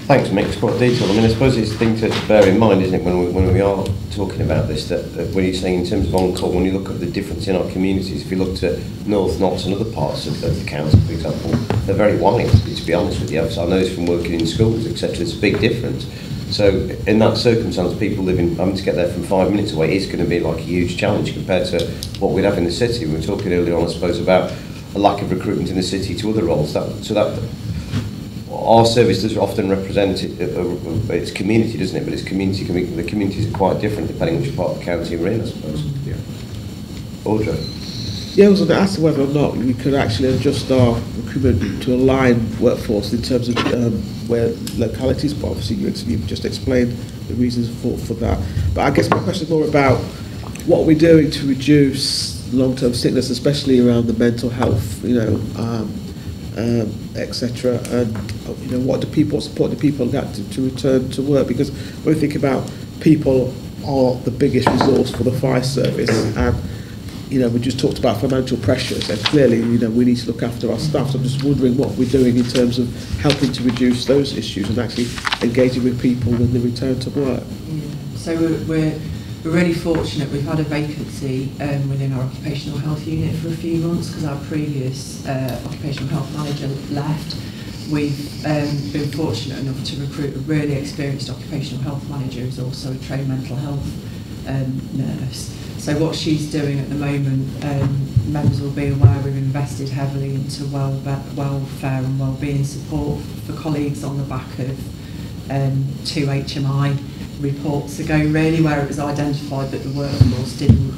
Thanks, Mick. It's quite detailed. I mean, I suppose it's a thing to bear in mind, isn't it, when we are talking about this, that when you're saying in terms of on-call, when you look at the difference in our communities, if you looked at North Notts and other parts of the county, for example, they're very wide, to be honest with you. So I know this from working in schools, etc. There's a big difference. So in that circumstance, people having to get there from 5 minutes away is going to be like a huge challenge compared to what we'd have in the city. We were talking earlier on, I suppose, about a lack of recruitment in the city to other roles. Our service does often represent its community, doesn't it? But its community the communities are quite different depending on which part of the county we're in, I suppose. Yeah. Audrey? Yeah, I was going to ask whether or not we could actually adjust our recruitment to align workforce in terms of where localities, but obviously you've just explained the reasons for that. But I guess my question is more about what we're doing to reduce long-term sickness, especially around the mental health, etc. And what support do people get to return to work? Because when we think about people are the biggest resource for the fire service, and we just talked about financial pressures, and clearly we need to look after our staff. So I'm just wondering what we're doing in terms of helping to reduce those issues and actually engaging with people when they return to work. Yeah. So we're really fortunate. We've had a vacancy within our occupational health unit for a few months because our previous occupational health manager left. We've been fortunate enough to recruit a really experienced occupational health manager who's also a trained mental health nurse. So what she's doing at the moment, members will be aware we've invested heavily into welfare and wellbeing support for colleagues on the back of 2 HMI reports ago, really, where it was identified that the workforce didn't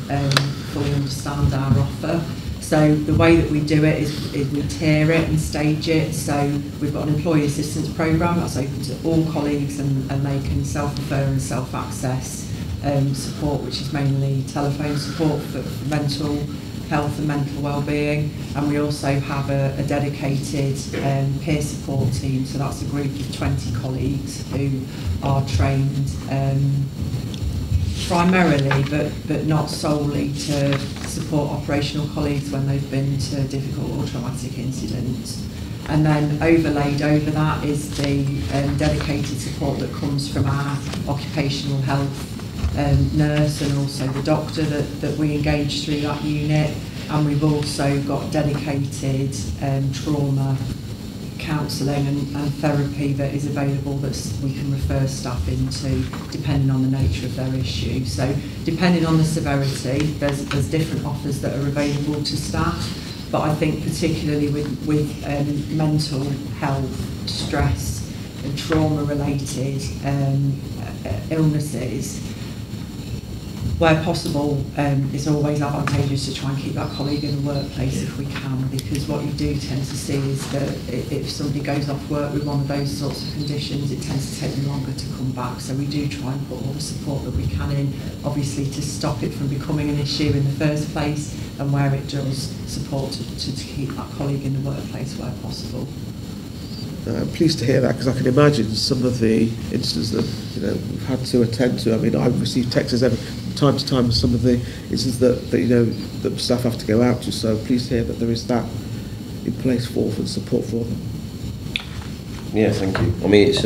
fully understand our offer. So the way that we do it is we tier it and stage it. So we've got an employee assistance programme that's open to all colleagues, and they can self-refer and self-access support, which is mainly telephone support for mental health and mental well-being. And we also have a dedicated peer support team. So that's a group of 20 colleagues who are trained primarily, but not solely, to support operational colleagues when they've been to difficult or traumatic incidents. And then overlaid over that is the dedicated support that comes from our occupational health nurse and also the doctor that we engage through that unit. And we've also got dedicated trauma counselling and therapy that is available that we can refer staff into depending on the nature of their issue. So depending on the severity, there's different offers that are available to staff. But I think particularly with mental health, stress and trauma related illnesses, where possible, it's always advantageous to try and keep that colleague in the workplace if we can, because what you do tend to see is that if somebody goes off work with one of those sorts of conditions, it tends to take them longer to come back. So we do try and put all the support that we can in, obviously to stop it from becoming an issue in the first place, and where it does, support to keep that colleague in the workplace where possible. I'm pleased to hear that, because I can imagine some of the instances that we've had to attend to. I mean, I've received texts time to time some of the instances that staff have to go out to. So I'm pleased to hear that there is that in place for support for them. Yeah, thank you. I mean, it's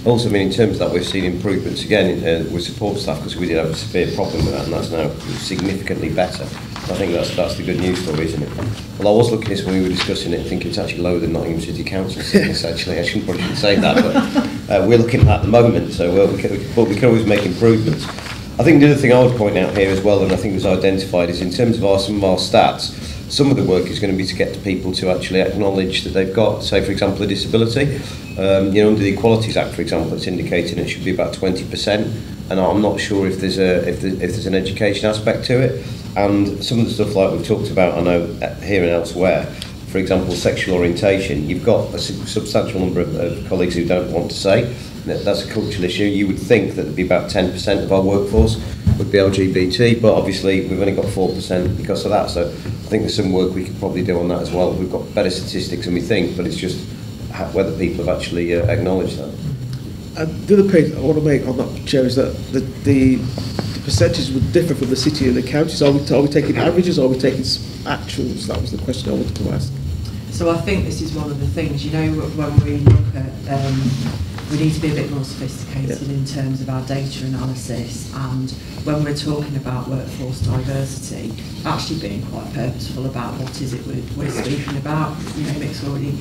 also, in terms of that, we've seen improvements again with support staff, because we did have a severe problem with that, and that's now significantly better. I think that's the good news story, isn't it? Well, I was looking at this when we were discussing it and thinking it's actually lower than Nottingham City Council sickness, actually. I probably shouldn't say that, but we're looking at the moment, so we can always make improvements. I think the other thing I would point out here as well, and I think was identified, is in terms of some of our stats, some of the work is going to be to get people to actually acknowledge that they've got, say, for example, a disability. Under the Equalities Act, for example, it's indicating it should be about 20%, and I'm not sure if there's an education aspect to it. And some of the stuff like we've talked about, I know here and elsewhere, for example, sexual orientation, you've got a substantial number of colleagues who don't want to say that that's a cultural issue. You would think that there'd be about 10% of our workforce would be LGBT, but obviously we've only got 4% because of that. So I think there's some work we could probably do on that as well. We've got better statistics than we think, but it's just whether people have actually acknowledged that. The other point I want to make on that, Chair, is that the percentages would differ from the city and the counties. Are we taking averages or are we taking actuals? That was the question I wanted to ask. So I think this is one of the things, when we look at, we need to be a bit more sophisticated in terms of our data analysis, and when we're talking about workforce diversity, actually being quite purposeful about what is it we're speaking about. Mick's already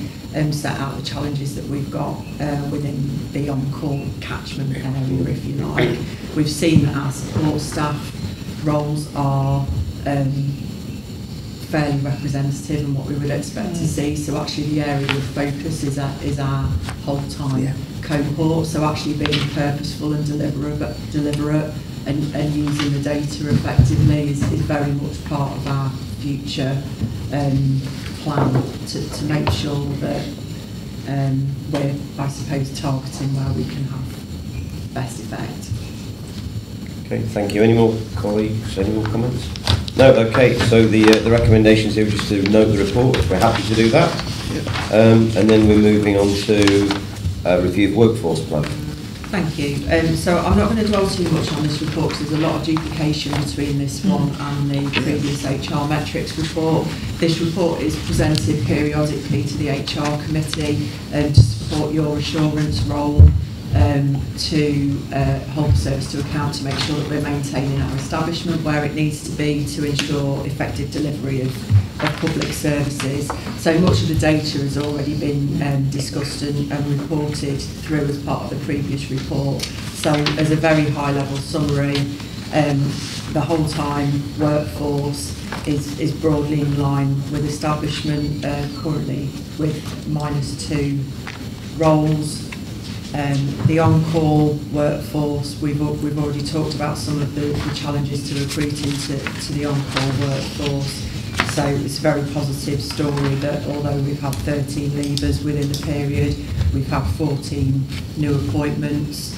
set out the challenges that we've got within the on-call catchment area, if you like. We've seen that our support staff roles are fairly representative and what we would expect to see. So actually the area of focus is our whole-time cohort. So actually being purposeful and deliberate and using the data effectively is very much part of our future plan to make sure that we're, I suppose, targeting where we can have best effect. Okay, thank you. Any more colleagues? Any more comments? No. Okay. So the recommendations here are just to note the report. We're happy to do that. And then we're moving on to review of workforce plan. Thank you. So I'm not going to dwell too much on this report because there's a lot of duplication between this one and the previous HR metrics report. This report is presented periodically to the HR committee to support your assurance role, to hold the service to account to make sure that we're maintaining our establishment where it needs to be to ensure effective delivery of public services. So much of the data has already been discussed and reported through as part of the previous report. So as a very high level summary, the whole time workforce is broadly in line with establishment, currently with -2 roles. The on-call workforce, we've already talked about some of the challenges to recruiting to the on-call workforce. So it's a very positive story that although we've had 13 leavers within the period, we've had 14 new appointments,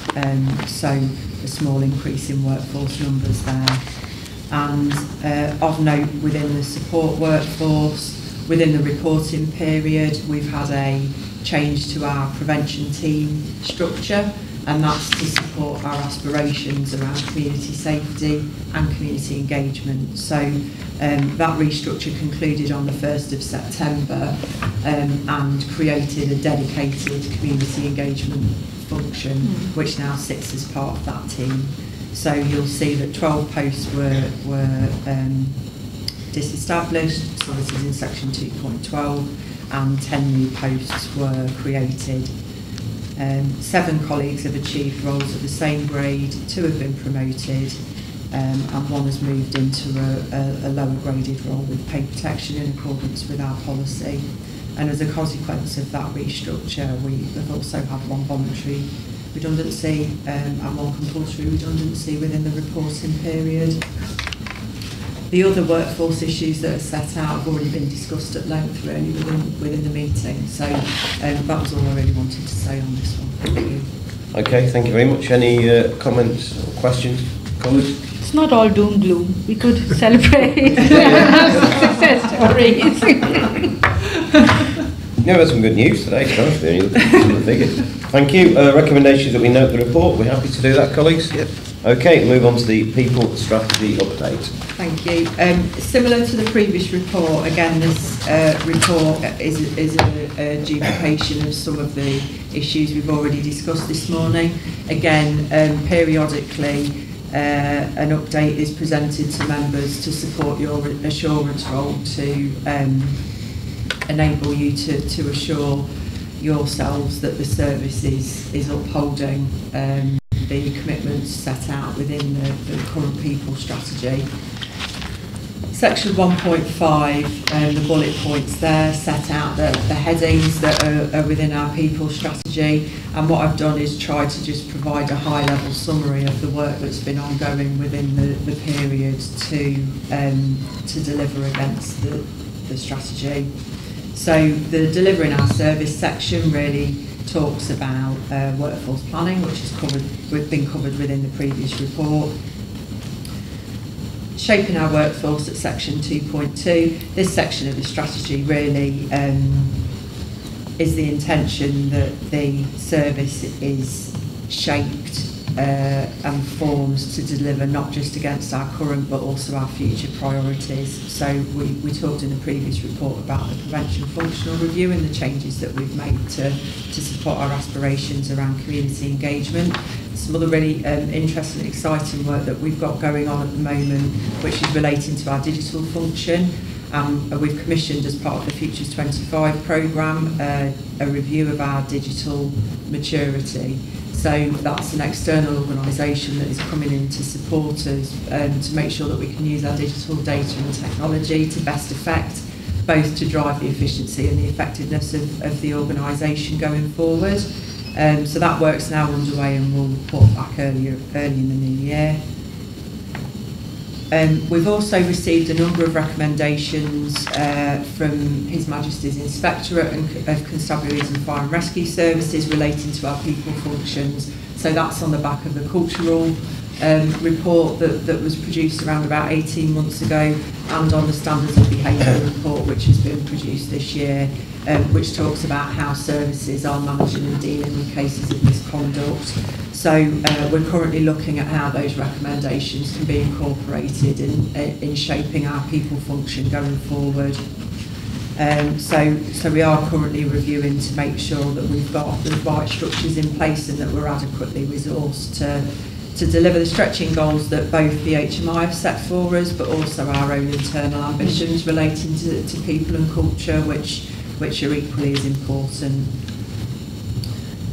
so a small increase in workforce numbers there. And of note within the support workforce, within the reporting period, we've had a change to our prevention team structure, and that's to support our aspirations around community safety and community engagement. So that restructure concluded on the 1st of September and created a dedicated community engagement function, which now sits as part of that team. So you'll see that 12 posts were disestablished, so this is in section 2.12, and 10 new posts were created. 7 colleagues have achieved roles at the same grade, 2 have been promoted, and 1 has moved into a lower graded role with pay protection in accordance with our policy. And as a consequence of that restructure, we have also had 1 voluntary redundancy and 1 compulsory redundancy within the reporting period. The other workforce issues that are set out have already been discussed at length really within the meeting. So that was all I really wanted to say on this one. Thank you. Okay, thank you very much. Any comments or questions, colleagues? It's not all doom gloom. We could celebrate success stories. Yeah, that's some good news today, to be honest with you. Look at some of the figures. Thank you. Recommendations that we note the report. We're happy to do that, colleagues. Yep. Okay, move on to the people strategy update. Thank you. Similar to the previous report, again, this report is a duplication of some of the issues we've already discussed this morning. Again, periodically, an update is presented to members to support your assurance role to enable you to assure yourselves that the service is upholding the commitments set out out within the current people strategy. Section 1.5, the bullet points there set out the headings that are within our people strategy, and what I've done is try to just provide a high level summary of the work that's been ongoing within the period to deliver against the strategy. So the delivering our service section really talks about workforce planning, which has been covered within the previous report. Shaping our workforce at section 2.2. This section of the strategy really is the intention that the service is shaped and formed to deliver not just against our current but also our future priorities. So we talked in the previous report about the prevention functional review and the changes that we've made to support our aspirations around community engagement. Some other really interesting and exciting work that we've got going on at the moment, which is relating to our digital function. We've commissioned, as part of the Futures 25 programme, a review of our digital maturity. So that's an external organisation that is coming in to support us to make sure that we can use our digital data and technology to best effect, both to drive the efficiency and the effectiveness of the organisation going forward. So that work's now underway and we'll report back early in the new year. We've also received a number of recommendations from His Majesty's Inspectorate of Constabularies and Fire and Rescue Services relating to our people functions. So that's on the back of the cultural report that was produced around about 18 months ago, and on the Standards of Behaviour report, which has been produced this year, which talks about how services are managing and dealing with cases of misconduct. So we're currently looking at how those recommendations can be incorporated in shaping our people function going forward. So we are currently reviewing to make sure that we've got the right structures in place and that we're adequately resourced to deliver the stretching goals that both the HMI have set for us, but also our own internal ambitions relating to people and culture, which are equally as important.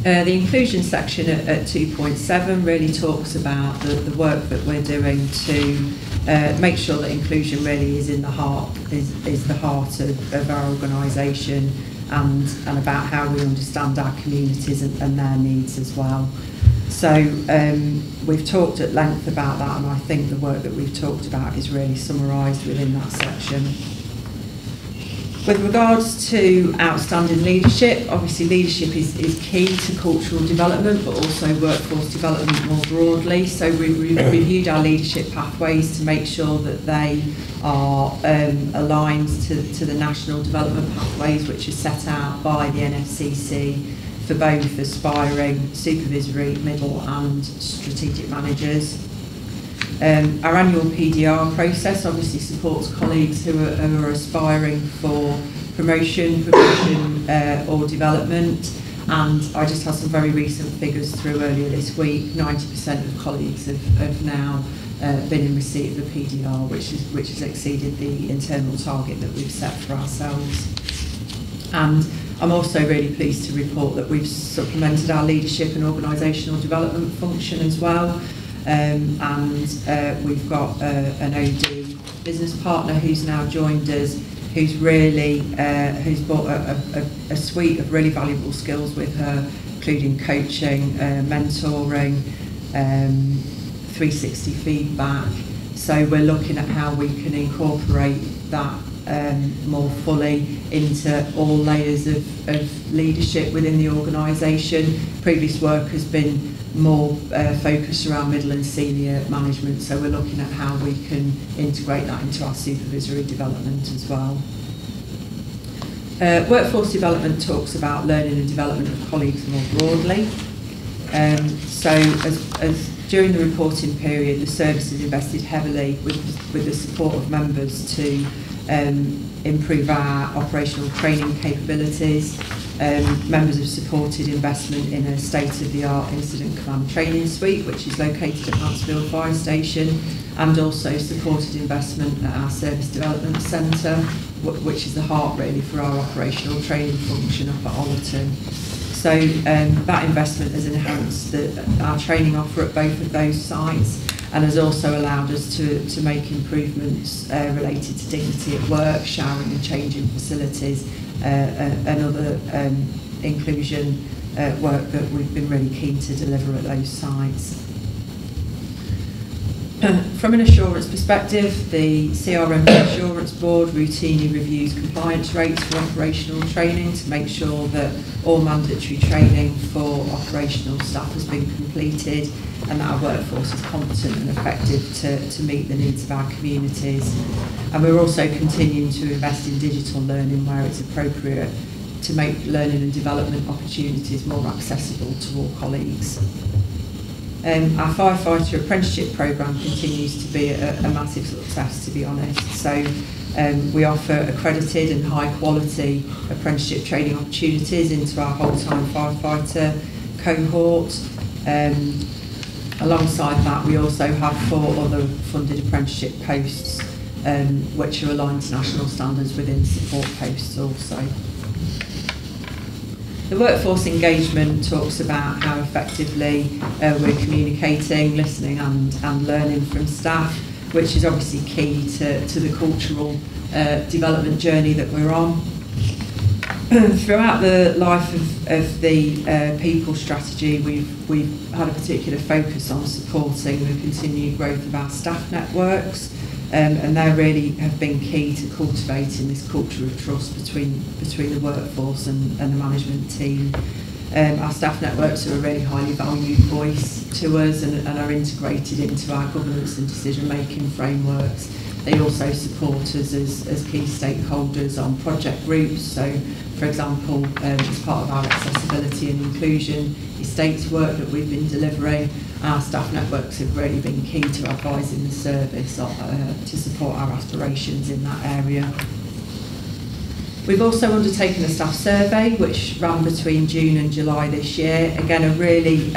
The inclusion section at 2.7 really talks about the work that we're doing to make sure that inclusion really is in the heart, is the heart of our organisation, and about how we understand our communities and their needs as well. So we've talked at length about that, and I think the work that we've talked about is really summarised within that section. With regards to outstanding leadership, obviously leadership is key to cultural development, but also workforce development more broadly. So we've reviewed our leadership pathways to make sure that they are aligned to the national development pathways, which are set out by the NFCC for both aspiring, supervisory, middle and strategic managers. Our annual PDR process obviously supports colleagues who are aspiring for promotion or development, and I just had some very recent figures through earlier this week. 90% of colleagues have now been in receipt of the PDR, which has exceeded the internal target that we've set for ourselves. And I'm also really pleased to report that we've supplemented our leadership and organisational development function as well. And we've got an OD business partner who's now joined us, who's really who's brought a suite of really valuable skills with her, including coaching, mentoring, 360 feedback. So we're looking at how we can incorporate that more fully into all layers of leadership within the organisation. Previous work has been more focused around middle and senior management, so we're looking at how we can integrate that into our supervisory development as well. Workforce development talks about learning and development of colleagues more broadly. So as during the reporting period, the service has invested heavily with the support of members to improve our operational training capabilities. Members have supported investment in a state-of-the-art incident command training suite, which is located at Mansfield Fire Station, and also supported investment at our Service Development Centre, which is the heart really for our operational training function up at Ollerton. So that investment has enhanced our training offer at both of those sites, and has also allowed us to make improvements related to dignity at work, showering and changing facilities, and other inclusion work that we've been really keen to deliver at those sites. From an assurance perspective, the CRM Assurance Board routinely reviews compliance rates for operational training to make sure that all mandatory training for operational staff has been completed and that our workforce is competent and effective to meet the needs of our communities. And we're also continuing to invest in digital learning where it's appropriate to make learning and development opportunities more accessible to all colleagues. Our firefighter apprenticeship programme continues to be a massive success, to be honest. So we offer accredited and high quality apprenticeship training opportunities into our whole-time firefighter cohort. Alongside that, we also have 4 other funded apprenticeship posts which are aligned to national standards within support posts also. The workforce engagement talks about how effectively we're communicating, listening and learning from staff, which is obviously key to the cultural development journey that we're on. Throughout the life of the people strategy, we've had a particular focus on supporting the continued growth of our staff networks, and they really have been key to cultivating this culture of trust between the workforce and the management team. Our staff networks are a really highly valued voice to us and are integrated into our governance and decision-making frameworks. They also support us as key stakeholders on project groups. So, for example, as part of our accessibility and inclusion estates work that we've been delivering, our staff networks have really been key to advising the service to support our aspirations in that area. We've also undertaken a staff survey which ran between June and July this year. Again, a really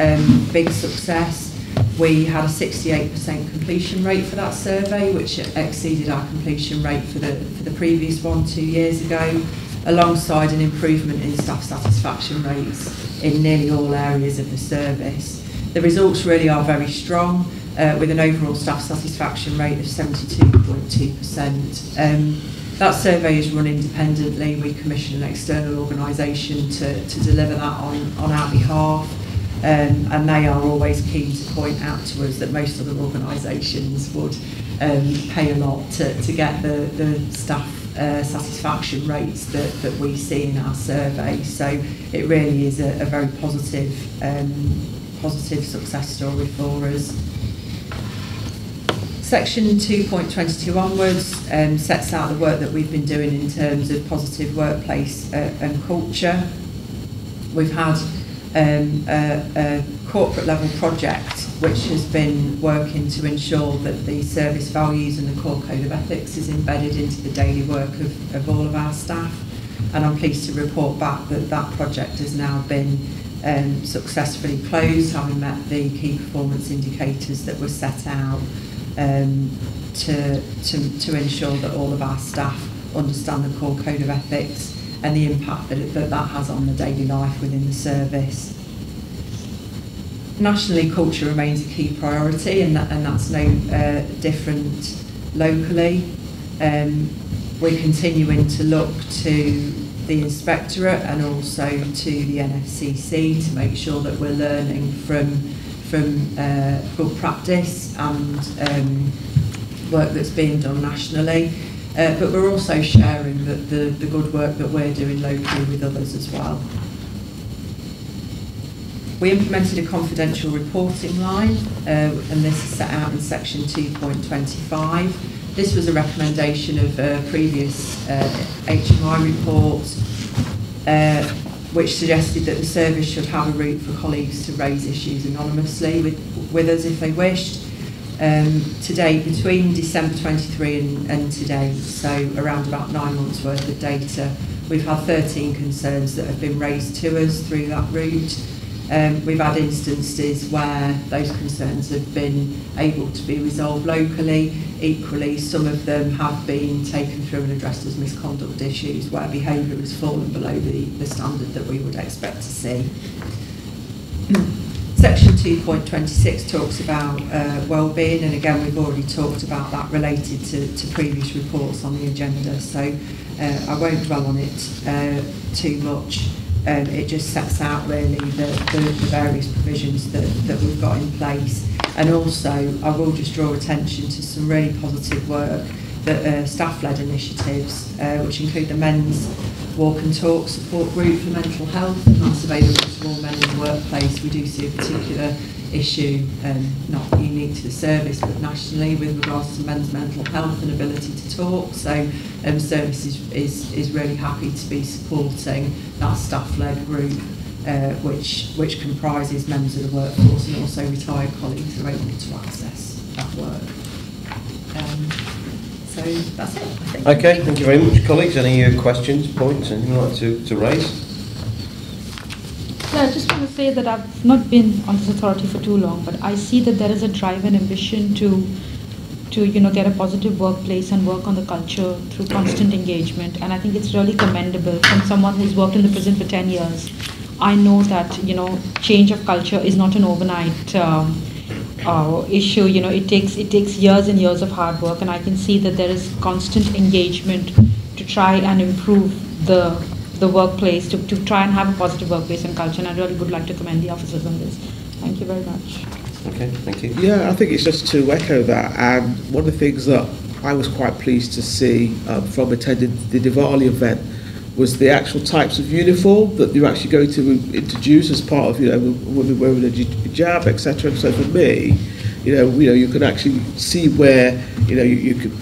big success. We had a 68% completion rate for that survey, which exceeded our completion rate for the previous one 2 years ago, alongside an improvement in staff satisfaction rates in nearly all areas of the service. The results really are very strong, with an overall staff satisfaction rate of 72.2%. That survey is run independently. We commission an external organisation to deliver that on our behalf. And they are always keen to point out to us that most other organisations would pay a lot to get the staff satisfaction rates that we see in our survey. So it really is a very positive success story for us. Section 2.22 onwards sets out the work that we've been doing in terms of positive workplace and culture. We've had a corporate level project which has been working to ensure that the service values and the core code of ethics is embedded into the daily work of all of our staff, and I'm pleased to report back that project has now been successfully closed, having met the key performance indicators that were set out to ensure that all of our staff understand the core code of ethics and the impact that has on the daily life within the service. Nationally, culture remains a key priority, and that's no different locally. We're continuing to look to the Inspectorate and also to the NFCC to make sure that we're learning from good practice and work that's being done nationally. But we're also sharing the good work that we're doing locally with others as well. We implemented a confidential reporting line, and this is set out in section 2.25. This was a recommendation of a previous HMI report, which suggested that the service should have a route for colleagues to raise issues anonymously with us if they wished. To date, between December 23 and today, so around about 9 months worth of data, we've had 13 concerns that have been raised to us through that route. We've had instances where those concerns have been able to be resolved locally. Equally, some of them have been taken through and addressed as misconduct issues where behaviour has fallen below the standard that we would expect to see. Section 2.26 talks about wellbeing, and again we've already talked about that related to previous reports on the agenda, so I won't dwell on it too much. It just sets out really the various provisions that we've got in place, and also I will just draw attention to some really positive work that staff-led initiatives, which include the Men's Walk and Talk Support Group for Mental Health, and that's available to all men in the workplace. We do see a particular issue, not unique to the service, but nationally, with regards to men's mental health and ability to talk. So service is really happy to be supporting that staff-led group, which comprises members of the workforce and also retired colleagues who are able to access that work. So that's it, I think. Okay, thank you very much, colleagues. Any questions, points, anything you'd like to raise? Yeah, I just want to say that I've not been on this authority for too long, but I see that there is a drive and ambition to get a positive workplace and work on the culture through constant engagement, and I think it's really commendable. From someone who's worked in the prison for 10 years, I know that change of culture is not an overnight issue. It takes years and years of hard work, and I can see that there is constant engagement to try and improve the workplace, to try and have a positive workplace and culture, and I really would like to commend the officers on this. Thank you very much. Okay, thank you. Yeah, I think it's just to echo that, and one of the things that I was quite pleased to see from attending the Diwali event was the actual types of uniform that you're actually going to introduce as part of, women wearing a hijab, etc. And so for me, you can actually see where, you could,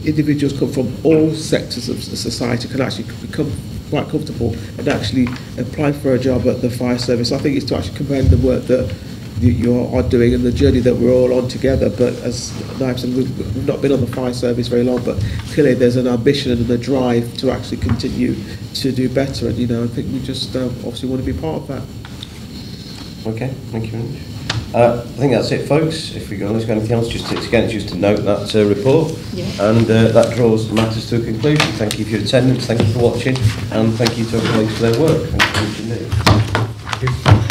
individuals come from all sectors of society can actually become quite comfortable and actually apply for a job at the fire service. I think it's to actually commend the work that you are doing and the journey that we're all on together. But as Naib said, we've not been on the fire service very long, but clearly there's an ambition and a drive to actually continue to do better, and I think we just obviously want to be part of that. Okay, thank you very much. I think that's it, folks. If we've got anything else, just to note that report, and that draws matters to a conclusion. Thank you for your attendance, thank you for watching, and thank you to our colleagues for their work. Thank you indeed.